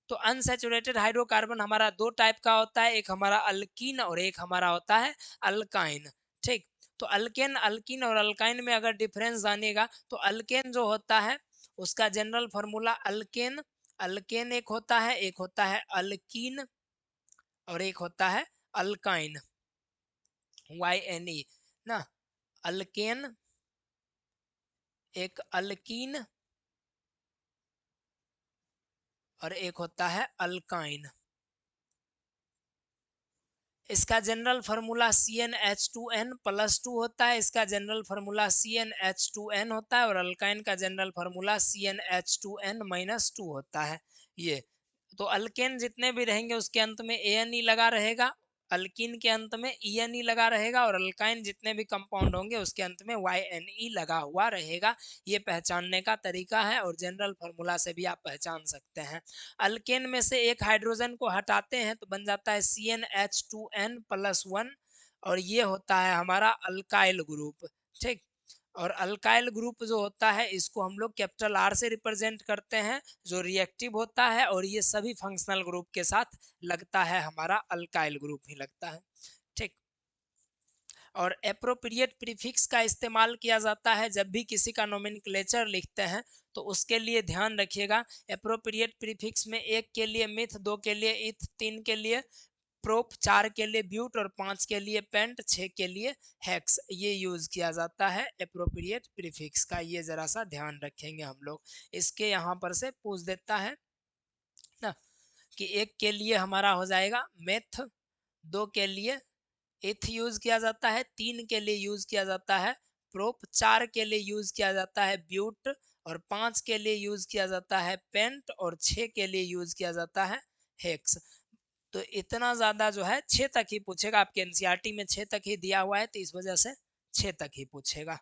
तो अनसेचुरेटेड हाइड्रोकार्बन हमारा 2 टाइप का होता है, एक हमारा अल्कीन और एक हमारा होता है अल्काइन। ठीक, तो अल्केन, अल्कीन और अल्काइन में अगर डिफरेंस जानिएगा, तो अल्केन जो होता है उसका जनरल फार्मूला अल्केन, अल्केन एक होता है, एक होता है अल्कीन और एक होता है अल्काइन, YNE ना। अल्केन, एक अल्कीन और एक होता है अल्काइन। इसका जनरल फार्मूला CnH2n+2 होता है, इसका जनरल फार्मूला CnH2n होता है, और अल्काइन का जनरल फार्मूला CnH2n-2 होता है। ये तो अल्केन जितने भी रहेंगे उसके अंत में ANE लगा रहेगा, अल्कीन के अंत में ENE लगा रहेगा और अल्काइन जितने भी कंपाउंड होंगे उसके अंत में YNE लगा हुआ रहेगा। ये पहचानने का तरीका है और जनरल फार्मूला से भी आप पहचान सकते हैं। अल्केन में से एक हाइड्रोजन को हटाते हैं तो बन जाता है CnH2n+1 और ये होता है हमारा अल्काइल ग्रुप। ठीक, और अल्काइल ग्रुप जो होता है इसको हम लोग कैपिटल R से रिप्रेजेंट करते हैं, जो रिएक्टिव होता है और ये सभी फंक्शनल ग्रुप के साथ लगता है, हमारा अल्काइल ग्रुप ही लगता है। ठीक, और एप्रोप्रिएट प्रीफिक्स का इस्तेमाल किया जाता है जब भी किसी का नोमेनक्लेचर लिखते हैं, तो उसके लिए ध्यान रखिएगा। एप्रोप्रिएट प्रीफिक्स में 1 के लिए मिथ, 2 के लिए इथ, 3 के लिए प्रोप, 4 के लिए ब्यूट और 5 के लिए पेंट, 6 के लिए हेक्स, ये यूज किया जाता है एप्रोप्रिएट प्रीफिक्स का। ये जरा सा ध्यान रखेंगे हम लोग। इसके यहाँ पर से पूछ देता है ना कि 1 के लिए हमारा हो जाएगा मेथ, 2 के लिए इथ यूज किया जाता है, 3 के लिए यूज किया जाता है प्रोप, 4 के लिए यूज किया जाता है ब्यूट और 5 के लिए यूज किया जाता है पेंट और 6 के लिए यूज किया जाता है हेक्स। तो इतना ज्यादा जो है 6 तक ही पूछेगा, आपके एनसीईआरटी में 6 तक ही दिया हुआ है, तो इस वजह से 6 तक ही पूछेगा।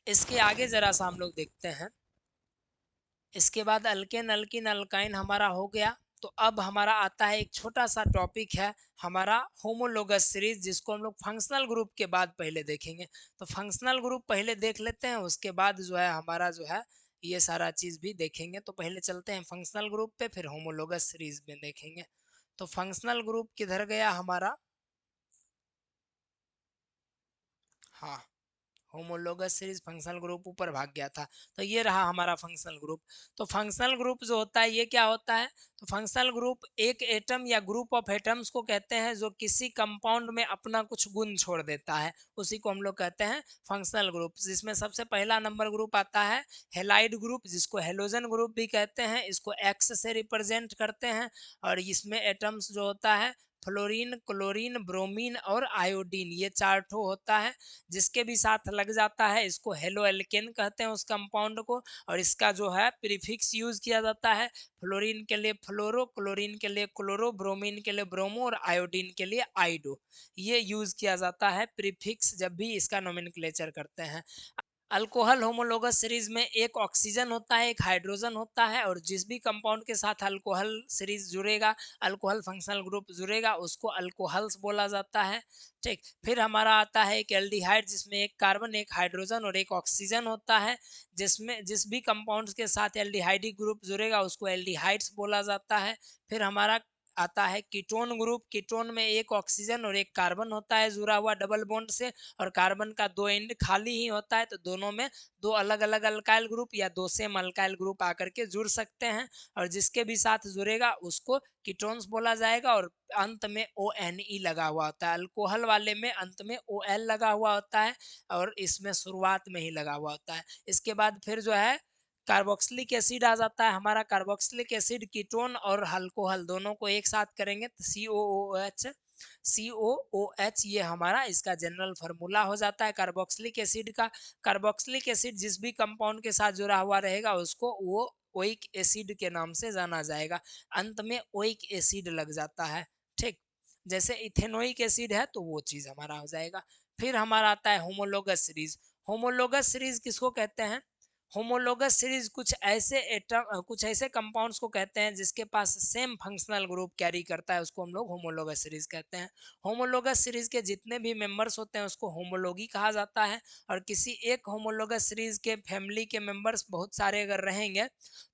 इसके आगे जरा सा हम लोग देखते हैं। इसके बाद अल्केन अल्किन अल्काइन हमारा हो गया। तो अब हमारा आता है एक छोटा सा टॉपिक है हमारा होमोलोगस सीरीज, जिसको हम लोग फंक्शनल ग्रुप के बाद पहले देखेंगे। तो फंक्शनल ग्रुप पहले देख लेते हैं, उसके बाद जो है हमारा जो है ये सारा चीज भी देखेंगे। तो पहले चलते हैं फंक्शनल ग्रुप पे, फिर होमोलोगस सीरीज में देखेंगे। तो फंक्शनल ग्रुप किधर गया हमारा, हाँ, होमोलोगस सीरीज फंक्शनल ग्रुप ऊपर भाग गया था। तो ये रहा हमारा फंक्शनल ग्रुप। तो फंक्शनल ग्रुप जो होता है ये क्या होता है, तो फंक्शनल ग्रुप एक एटम या ग्रुप ऑफ एटम्स को कहते हैं जो किसी कंपाउंड में अपना कुछ गुण छोड़ देता है, उसी को हम लोग कहते हैं फंक्शनल ग्रुप। जिसमें सबसे पहला नंबर ग्रुप आता है हेलाइड ग्रुप, जिसको हेलोजन ग्रुप भी कहते हैं, इसको एक्स से रिप्रेजेंट करते हैं। और इसमें एटम्स जो होता है फ्लोरीन, क्लोरीन, ब्रोमीन और आयोडीन, ये 4 ठो होता है। जिसके भी साथ लग जाता है इसको हेलो एल्केन कहते हैं उस कंपाउंड को। और इसका जो है प्रीफिक्स यूज किया जाता है, फ्लोरीन के लिए फ्लोरो, क्लोरीन के लिए क्लोरो, ब्रोमीन के लिए ब्रोमो और आयोडीन के लिए आइडो। ये यूज किया जाता है प्रीफिक्स जब भी इसका नोमेनक्लेचर करते हैं। अल्कोहल होमोलोगस सीरीज में एक ऑक्सीजन होता है, एक हाइड्रोजन होता है, और जिस भी कंपाउंड के साथ अल्कोहल सीरीज जुड़ेगा, अल्कोहल फंक्शनल ग्रुप जुड़ेगा, उसको अल्कोहल्स बोला जाता है। ठीक, फिर हमारा आता है एक एल्डिहाइड, जिसमें एक कार्बन, एक हाइड्रोजन और एक ऑक्सीजन होता है। जिसमें जिस भी कंपाउंड्स के साथ एल्डिहाइडिक ग्रुप जुड़ेगा उसको एल्डिहाइड्स बोला जाता है। फिर हमारा आता है कीटोन ग्रुप, कीटोन में एक ऑक्सीजन और एक कार्बन होता है जुड़ा हुआ डबल बॉन्ड से, और कार्बन का 2 एंड खाली ही होता है, तो दोनों में 2 अलग अलग अल्काइल ग्रुप या 2 सेम अल्काइल ग्रुप आकर के जुड़ सकते हैं। और जिसके भी साथ जुड़ेगा उसको कीटोन्स बोला जाएगा। और अंत में ONE लगा हुआ होता है, अल्कोहल वाले में अंत में OL लगा हुआ होता है और इसमें शुरुआत में ही लगा हुआ होता है। इसके बाद फिर जो है कार्बोक्सिलिक एसिड आ जाता है हमारा। कार्बोक्सिलिक एसिड कीटोन और अल्कोहल दोनों को एक साथ करेंगे तो COOH ये हमारा इसका जनरल फार्मूला हो जाता है कार्बोक्सिलिक एसिड का। कार्बोक्सिलिक एसिड जिस भी कंपाउंड के साथ जुड़ा हुआ रहेगा उसको वो ओइक एसिड के नाम से जाना जाएगा। अंत में ओइक एसिड लग जाता है। ठीक, जैसे इथेनोइक एसिड है तो वो चीज हमारा हो जाएगा। फिर हमारा आता है होमोलोगस सीरीज। होमोलोगस सीरीज किसको कहते हैं, होमोलोगस सीरीज कुछ ऐसे कंपाउंड्स को कहते हैं जिसके पास सेम फंक्शनल ग्रुप कैरी करता है, उसको हम लोग होमोलोगस सीरीज कहते हैं। होमोलोगस सीरीज के जितने भी मेंबर्स होते हैं उसको होमोलोगी कहा जाता है। और किसी एक होमोलोगस सीरीज के फैमिली के मेंबर्स बहुत सारे अगर रहेंगे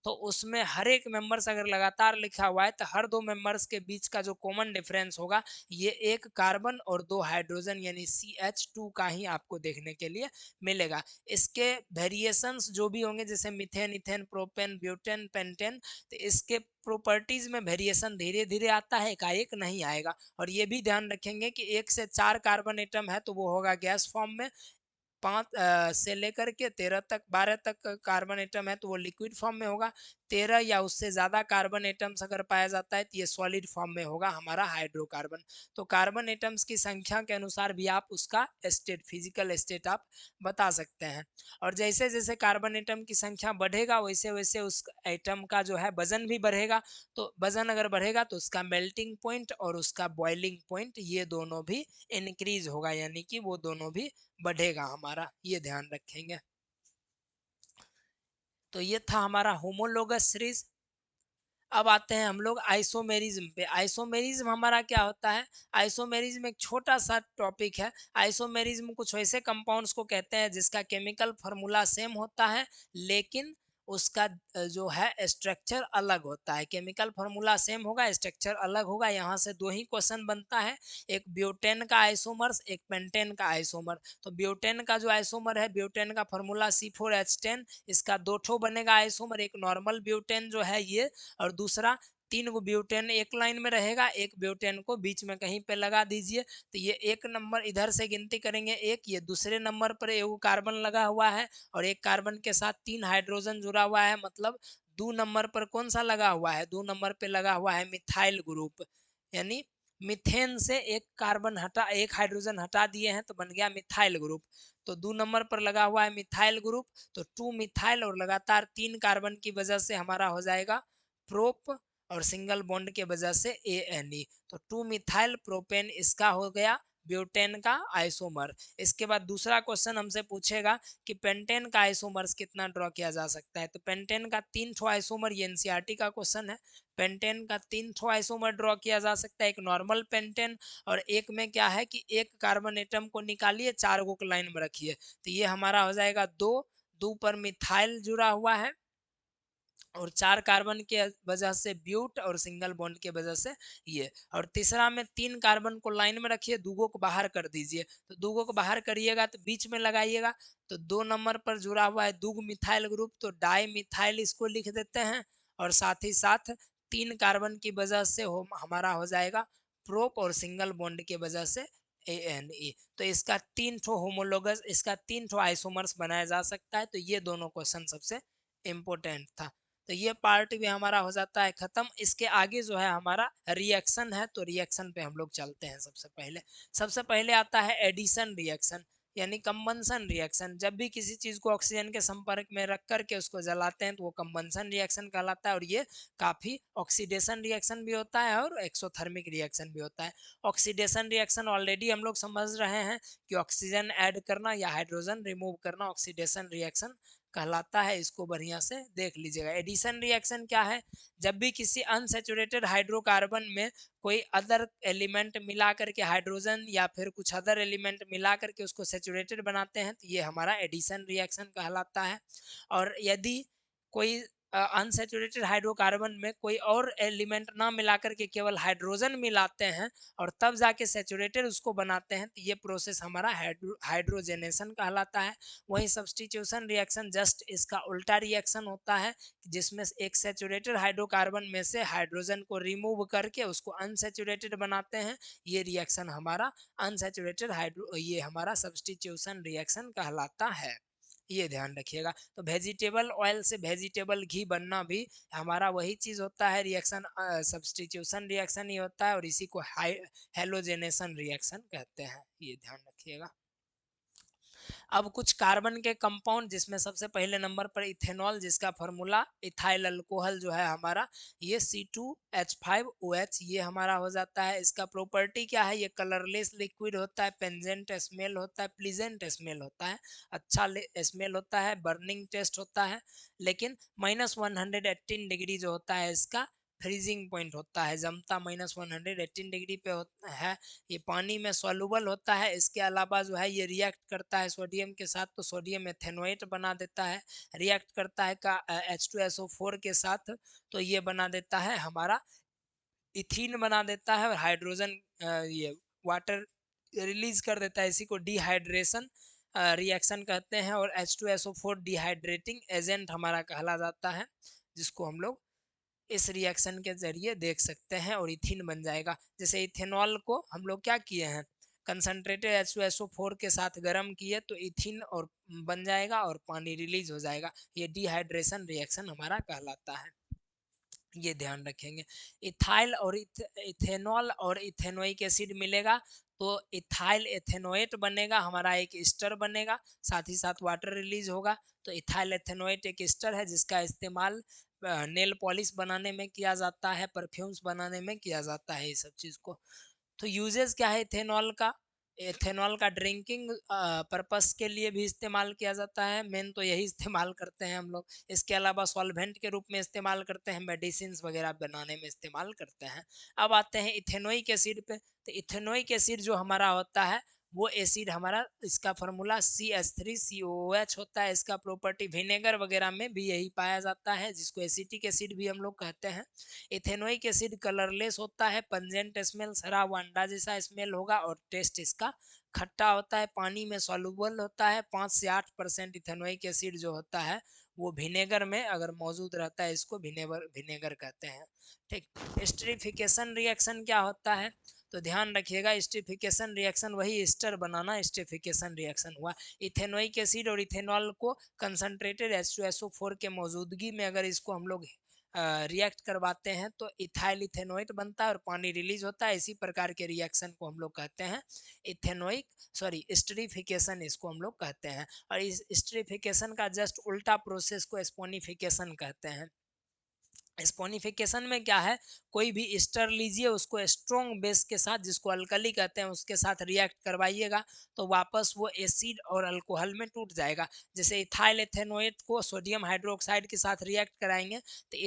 तो उसमें हर एक मेंबर्स अगर लगातार लिखा हुआ है तो हर 2 मेंबर्स के बीच का जो कॉमन डिफरेंस होगा ये एक कार्बन और 2 हाइड्रोजन यानी CH2 का ही आपको देखने के लिए मिलेगा। इसके वेरिएशंस जो भी होंगे जैसे methane, ethane, propane, butane, pentane, तो इसके प्रॉपर्टीज में वेरिएशन धीरे धीरे आता है, एकाएक नहीं आएगा। और ये भी ध्यान रखेंगे कि 1 से 4 कार्बन एटम है तो वो होगा गैस फॉर्म में, 5 से लेकर के 13 तक 12 तक कार्बन एटम है तो वो लिक्विड फॉर्म में होगा। 13 या उससे ज़्यादा कार्बन एटम्स अगर पाया जाता है तो ये सॉलिड फॉर्म में होगा हमारा हाइड्रोकार्बन। तो कार्बन एटम्स की संख्या के अनुसार भी आप उसका स्टेट, फिजिकल स्टेट आप बता सकते हैं। और जैसे जैसे कार्बन एटम की संख्या बढ़ेगा वैसे वैसे उस एटम का जो है वजन भी बढ़ेगा। तो वजन अगर बढ़ेगा तो उसका मेल्टिंग पॉइंट और उसका बॉइलिंग पॉइंट ये दोनों भी इंक्रीज होगा, यानी कि वो दोनों भी बढ़ेगा हमारा, ये ध्यान रखेंगे। तो ये था हमारा होमोलोगस सीरीज। अब आते हैं हम लोग आइसोमेरिज्म पे। आइसोमेरिज्म हमारा क्या होता है? आइसोमेरिज्म एक छोटा सा टॉपिक है। आइसोमेरिज्म कुछ ऐसे कंपाउंड्स को कहते हैं जिसका केमिकल फार्मूला सेम होता है लेकिन उसका जो है स्ट्रक्चर अलग होता है। केमिकल फार्मूला सेम होगा, स्ट्रक्चर अलग होगा। यहाँ से दो ही क्वेश्चन बनता है, एक ब्यूटेन का आइसोमर्स, एक पेंटेन का आइसोमर। तो ब्यूटेन का जो आइसोमर है, ब्यूटेन का फार्मूला C4H10, इसका दो ठो बनेगा आइसोमर, एक नॉर्मल ब्यूटेन जो है ये, और दूसरा 3 गो ब्यूटेन एक लाइन में रहेगा, एक ब्यूटेन को बीच में कहीं पे लगा दीजिए। तो ये एक नंबर इधर से गिनती करेंगे, एक ये दूसरे नंबर पर एक कार्बन लगा हुआ है और एक कार्बन के साथ 3 हाइड्रोजन जुड़ा हुआ है, मतलब 2 नंबर पर कौन सा लगा हुआ है? 2 नंबर पे लगा हुआ है मिथाइल ग्रुप, यानी मिथेन से एक कार्बन हटा, एक हाइड्रोजन हटा दिए हैं तो बन गया मिथाइल ग्रुप। तो 2 नंबर पर लगा हुआ है मिथाइल ग्रुप, तो 2 मिथाइल और लगातार 3 कार्बन की वजह से हमारा हो जाएगा प्रोप, और सिंगल बॉन्ड के वजह से ANE। तो 2 मिथाइल प्रोपेन इसका हो गया ब्यूटेन का आइसोमर। इसके बाद दूसरा क्वेश्चन हमसे पूछेगा कि पेंटेन का आइसोमर्स कितना ड्रॉ किया जा सकता है। तो पेंटेन का 3 ठो आइसोमर, ये एनसीईआरटी का क्वेश्चन है। पेंटेन का 3 ठो आइसोमर ड्रॉ किया जा सकता है, एक नॉर्मल पेंटेन, और एक में क्या है कि एक कार्बन एटम को निकालिए, 4 गो लाइन में रखिए, तो ये हमारा हो जाएगा 2, 2 पर मिथाइल जुड़ा हुआ है और 4 कार्बन के वजह से ब्यूट और सिंगल बॉन्ड के वजह से ये। और तीसरा में 3 कार्बन को लाइन में रखिए, दूगो को बाहर कर दीजिए। तो दूगो को बाहर करिएगा तो बीच में लगाइएगा, तो 2 नंबर पर जुड़ा हुआ है दूग मिथाइल ग्रुप, तो डाई मिथाइल इसको लिख देते हैं। और साथ ही साथ 3 कार्बन की वजह से हमारा हो जाएगा प्रोप, और सिंगल बॉन्ड के वजह से ANE। तो इसका 3 ठो होमोलोगस, इसका 3 ठो आइसोमर्स बनाया जा सकता है। तो ये दोनों क्वेश्चन सबसे इम्पोर्टेंट था। तो ये पार्ट भी हमारा हो जाता है खत्म। इसके आगे जो है हमारा रिएक्शन है, तो रिएक्शन पे हम लोग चलते हैं। सबसे पहले आता है एडिशन रिएक्शन, यानी कंबंशन रिएक्शन। जब भी किसी चीज को ऑक्सीजन के संपर्क में रख करके उसको जलाते हैं तो वो कंबंशन रिएक्शन कहलाता है, और ये काफी ऑक्सीडेशन रिएक्शन भी होता है और एक्सोथर्मिक रिएक्शन भी होता है। ऑक्सीडेशन रिएक्शन ऑलरेडी हम लोग समझ रहे हैं कि ऑक्सीजन ऐड करना या हाइड्रोजन रिमूव करना ऑक्सीडेशन रिएक्शन कहलाता है, इसको बढ़िया से देख लीजिएगा। एडिशन रिएक्शन क्या है? जब भी किसी अनसेचुरेटेड हाइड्रोकार्बन में कोई अदर एलिमेंट मिला करके, हाइड्रोजन या फिर कुछ अदर एलिमेंट मिला करके उसको सेचुरेटेड बनाते हैं, तो ये हमारा एडिशन रिएक्शन कहलाता है। और यदि कोई अनसेचुरेटेड हाइड्रोकार्बन में कोई और एलिमेंट ना मिला करके केवल हाइड्रोजन मिलाते हैं और तब जाके सेचुरेटेड उसको बनाते हैं, तो ये प्रोसेस हमारा हाइड्रोजनेशन कहलाता है। वहीं सब्सटीट्यूशन रिएक्शन जस्ट इसका उल्टा रिएक्शन होता है, जिसमें एक सेचुरेटेड हाइड्रोकार्बन में से हाइड्रोजन को रिमूव करके उसको अनसेचुरेटेड बनाते हैं। ये रिएक्शन हमारा अनसेचुरेटेड हाइड्रो, ये हमारा सब्सटीट्यूशन रिएक्शन कहलाता है, ये ध्यान रखिएगा। तो वेजिटेबल ऑयल से वेजिटेबल घी बनना भी हमारा वही चीज होता है, रिएक्शन सब्सटीट्यूशन रिएक्शन ही होता है, और इसी को हेलोजेनेशन रिएक्शन कहते हैं, ये ध्यान रखिएगा। अब कुछ कार्बन के कंपाउंड, जिसमें सबसे पहले नंबर पर इथेनॉल, जिसका फार्मूला इथाइल अल्कोहल जो है हमारा, ये C2H5OH, ये हमारा हो जाता है। इसका प्रॉपर्टी क्या है? ये कलरलेस लिक्विड होता है, पेंजेंट स्मेल होता है, प्लीजेंट स्मेल होता है, अच्छा स्मेल होता है, बर्निंग टेस्ट होता है, लेकिन -118 डिग्री जो होता है इसका फ्रीजिंग पॉइंट होता है, जमता -118 डिग्री पे होता है। ये पानी में सॉल्युबल होता है। इसके अलावा जो है ये रिएक्ट करता है सोडियम के साथ, तो सोडियम एथेनोएट बना देता है। रिएक्ट करता है का H2SO4 के साथ, तो ये बना देता है हमारा इथीन बना देता है, और हाइड्रोजन ये वाटर रिलीज कर देता है। इसी को डिहाइड्रेशन रिएक्शन कहते हैं, और H2SO4 डिहाइड्रेटिंग एजेंट हमारा कहला जाता है, जिसको हम लोग इस रिएक्शन के जरिए देख सकते हैं और इथिन बन जाएगा। जैसे इथेनॉल को हम लोग क्या किए हैं, कंसनट्रेटेड H2SO4 के साथ गर्म किए तो इथिन और बन जाएगा और पानी रिलीज हो जाएगा। ये डिहाइड्रेशन रिएक्शन हमारा कहलाता है, ये ध्यान रखेंगे। इथाइल और इथेनॉल और इथेनोइक एसिड मिलेगा तो इथाइल एथेनोएट बनेगा, हमारा एक एस्टर बनेगा, साथ ही साथ वाटर रिलीज होगा। तो इथाइल एथेनोएट एक एस्टर है जिसका इस्तेमाल नेल पॉलिश बनाने में किया जाता है, परफ्यूम्स बनाने में किया जाता है, ये सब चीज को। तो यूजेस क्या है इथेनॉल का? इथेनॉल का ड्रिंकिंग पर्पस के लिए भी इस्तेमाल किया जाता है, मेन तो यही इस्तेमाल करते हैं हम लोग। इसके अलावा सॉल्वेंट के रूप में इस्तेमाल करते हैं, मेडिसिन वगैरह बनाने में इस्तेमाल करते हैं। अब आते हैं इथेनोइक एसिड पे। तो इथेनोइक एसिड जो हमारा होता है वो एसिड हमारा, इसका फार्मूला CH3COOH होता है। इसका प्रॉपर्टी विनेगर वगैरह में भी यही पाया जाता है, जिसको एसिटिक एसिड भी हम लोग कहते हैं। इथेनोइक एसिड कलरलेस होता है, पंजेंट स्मेल, शराब अंडा जैसा स्मेल होगा और टेस्ट इसका खट्टा होता है, पानी में सॉल्युबल होता है। 5 से 8% इथेनोइक एसिड जो होता है वो विनेगर में अगर मौजूद रहता है, इसको विनेगर विनेगर कहते हैं। ठीक। एस्टरिफिकेशन रिएक्शन क्या होता है? तो ध्यान रखिएगा, एस्टरिफिकेशन रिएक्शन वही एस्टर बनाना एस्टरिफिकेशन रिएक्शन हुआ। इथेनोइक एसिड और इथेनॉल को कंसंट्रेटेड H2SO4 के मौजूदगी में अगर इसको हम लोग रिएक्ट करवाते हैं तो इथाइल इथेनोएट बनता है और पानी रिलीज होता है। इसी प्रकार के रिएक्शन को हम लोग कहते हैं इथेनोइक सॉरी एस्टरिफिकेशन, इसको हम लोग कहते हैं। और इस एस्टरिफिकेशन का जस्ट उल्टा प्रोसेस को स्पोनिफिकेशन कहते हैं। स्पोनिफिकेशन में क्या है, कोई भी एस्टर लीजिए, उसको स्ट्रॉन्ग बेस के साथ, जिसको अल्कली कहते हैं, उसके साथ रिएक्ट करवाइएगा तो वापस वो एसिड और अल्कोहल में टूट जाएगा। जैसे इथाइल एथेनोएट को सोडियम हाइड्रोक्साइड के साथ रिएक्ट कराएंगे तो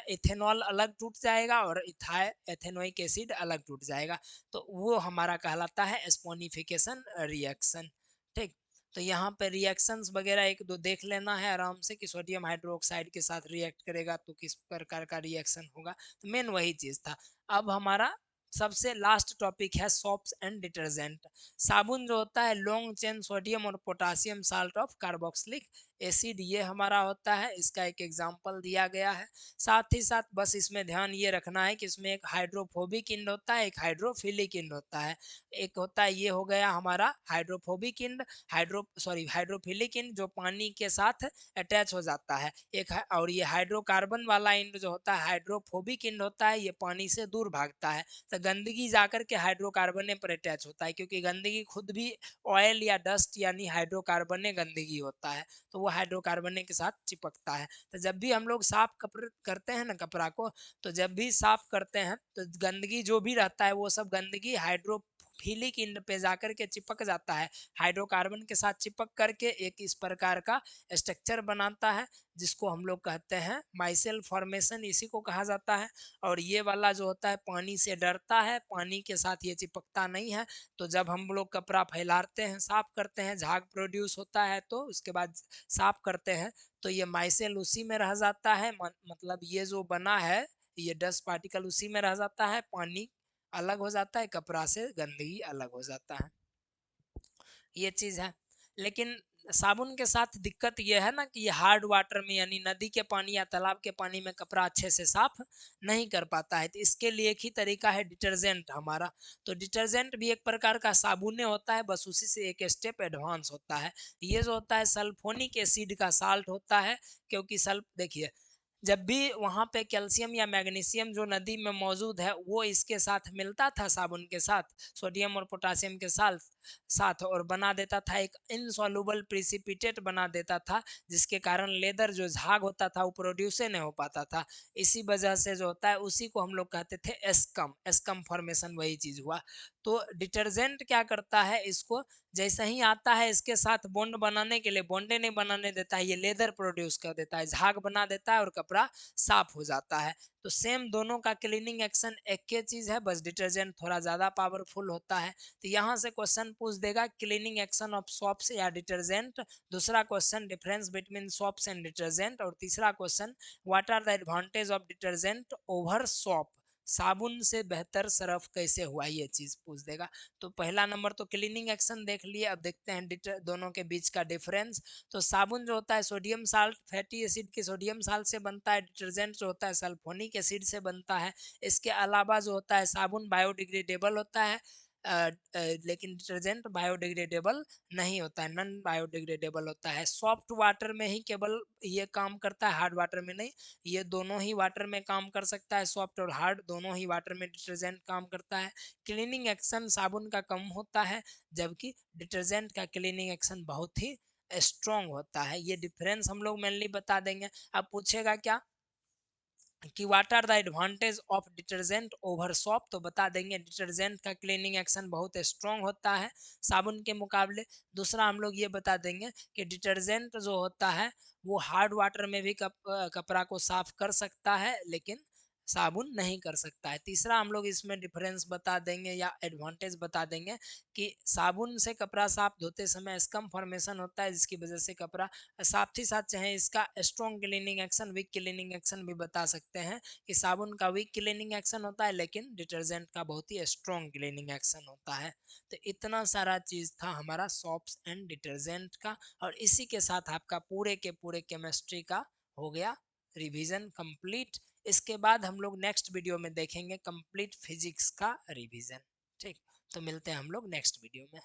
इथेनॉल अलग टूट जाएगा और इथाइल एथेनोइक एसिड अलग टूट जाएगा। तो वो हमारा कहलाता है स्पोनिफिकेशन रिएक्शन। ठीक। तो यहाँ पे रिएक्शंस वगैरह एक दो देख लेना है आराम से कि सोडियम हाइड्रोक्साइड के साथ रिएक्ट करेगा तो किस प्रकार का रिएक्शन होगा। तो मेन वही चीज था। अब हमारा सबसे लास्ट टॉपिक है सोप्स एंड डिटर्जेंट। साबुन जो होता है लॉन्ग चेन सोडियम और potassium salt of carboxylic acid, ये हमारा होता है। इसका एक एग्जांपल दिया गया है। साथ ही साथ बस इसमें ध्यान ये रखना है कि इसमें एक हाइड्रोफोबिक इंड होता है, एक हाइड्रोफिलिक इंड होता है। एक होता है, ये हो गया हमारा हाइड्रोफोबिक इंड, हाइड्रोफिलिक इंड जो पानी के साथ अटैच हो जाता है। एक है, और ये हाइड्रोकार्बन वाला इंड जो होता है हाइड्रोफोबिक इंड होता है, ये पानी से दूर भागता है। तो गंदगी जाकर के हाइड्रोकार्बन पर अटैच होता है, क्योंकि गंदगी खुद भी ऑयल या डस्ट यानी हाइड्रोकार्बन गंदगी होता है, तो वो हाइड्रोकार्बन के साथ चिपकता है। तो जब भी हम लोग साफ कपड़े करते हैं ना कपड़ा को, तो जब भी साफ करते हैं तो गंदगी जो भी रहता है वो सब गंदगी हाइड्रोफिलिक इंड पे जाकर के चिपक जाता है, हाइड्रोकार्बन के साथ चिपक करके एक इस प्रकार का स्ट्रक्चर बनाता है, जिसको हम लोग कहते हैं माइसेल फॉर्मेशन, इसी को कहा जाता है। और ये वाला जो होता है पानी से डरता है, पानी के साथ ये चिपकता नहीं है। तो जब हम लोग कपड़ा फैलाते हैं, साफ करते हैं, झाग प्रोड्यूस होता है, तो उसके बाद साफ करते हैं तो ये माइसेल उसी में रह जाता है। मतलब ये जो बना है ये डस्ट पार्टिकल उसी में रह जाता है, पानी अलग हो जाता है, कपड़ा से गंदगी अलग हो जाता है, ये चीज है। लेकिन साबुन के साथ दिक्कत ये है ना कि ये हार्ड वाटर में यानी नदी के पानी या तालाब के पानी में कपड़ा अच्छे से साफ नहीं कर पाता है। तो इसके लिए एक ही तरीका है डिटर्जेंट हमारा। तो डिटर्जेंट भी एक प्रकार का साबुने होता है, बस उसी से एक स्टेप एडवांस होता है। ये जो होता है सल्फोनिक एसिड का साल्ट होता है, क्योंकि सल्फ देखिए जब भी वहाँ पे कैल्शियम या मैग्नीशियम जो नदी में मौजूद है वो इसके साथ मिलता था, साबुन के साथ सोडियम और पोटासियम के साथ साथ और बना देता था एक इनसॉल्युबल प्रिसिपिटेट बना देता था, जिसके कारण लेदर जो झाग होता था वो प्रोड्यूस नहीं हो पाता था। इसी वजह से जो होता है उसी को हम लोग कहते थे एस्कम, एस्कम फॉर्मेशन वही चीज हुआ। तो डिटर्जेंट क्या करता है, इसको जैसे ही आता है इसके साथ बॉन्ड बनाने के लिए बॉन्डे नहीं बनाने देता है, ये लेदर प्रोड्यूस कर देता है, झाग बना देता है और कपड़ा साफ हो जाता है। तो सेम दोनों का क्लीनिंग एक्शन एक ही चीज है, बस डिटर्जेंट थोड़ा ज्यादा पावरफुल होता है। तो यहाँ से क्वेश्चन पूछ देगा क्लीनिंग एक्शन ऑफ सोप्स या डिटर्जेंट, दूसरा question difference between soaps and detergent, और तीसरा question what are the advantage of detergent over soap, साबुन से बेहतर सरफ कैसे हुआ, ये चीज पूछ देगा। तो पहला नंबर तो क्लीनिंग एक्शन देख लिए। अब देखते हैं दोनों के बीच का डिफरेंस। तो साबुन जो होता है सोडियम साल्ट फैटी एसिड के सोडियम साल्ट से बनता है, डिटर्जेंट जो होता है सल्फोनिक एसिड से बनता है। इसके अलावा जो होता है साबुन बायोडिग्रेडेबल होता है, लेकिन डिटर्जेंट बायोडिग्रेडेबल नहीं होता है, नॉन बायोडिग्रेडेबल होता है। सॉफ्ट वाटर में ही केवल ये काम करता है, हार्ड वाटर में नहीं। ये दोनों ही वाटर में काम कर सकता है, सॉफ्ट और हार्ड दोनों ही वाटर में डिटर्जेंट काम करता है। क्लीनिंग एक्शन साबुन का कम होता है, जबकि डिटर्जेंट का क्लीनिंग एक्शन बहुत ही स्ट्रॉन्ग होता है। ये डिफरेंस हम लोग मेनली बता देंगे। अब पूछेगा क्या कि what are the advantage of detergent over soap, तो बता देंगे डिटर्जेंट का क्लीनिंग एक्शन बहुत स्ट्रॉन्ग होता है साबुन के मुकाबले। दूसरा हम लोग ये बता देंगे कि डिटर्जेंट जो होता है वो हार्ड वाटर में भी कपड़ा को साफ कर सकता है, लेकिन साबुन नहीं कर सकता है। तीसरा हम लोग इसमें डिफरेंस बता देंगे या एडवांटेज बता देंगे कि साबुन से कपड़ा साफ धोते समय स्कम फॉर्मेशन होता है, जिसकी वजह से कपड़ा साथ ही साथ चाहे इसका strong cleaning action, weak cleaning action भी बता सकते हैं कि साबुन का वीक क्लीनिंग एक्शन होता है, लेकिन डिटर्जेंट का बहुत ही स्ट्रॉन्ग क्लीनिंग एक्शन होता है। तो इतना सारा चीज था हमारा सोप्स एंड डिटर्जेंट का, और इसी के साथ आपका पूरे के पूरे केमिस्ट्री का हो गया रिवीजन कंप्लीट। इसके बाद हम लोग नेक्स्ट वीडियो में देखेंगे कंप्लीट फिजिक्स का रिवीजन। ठीक, तो मिलते हैं हम लोग नेक्स्ट वीडियो में।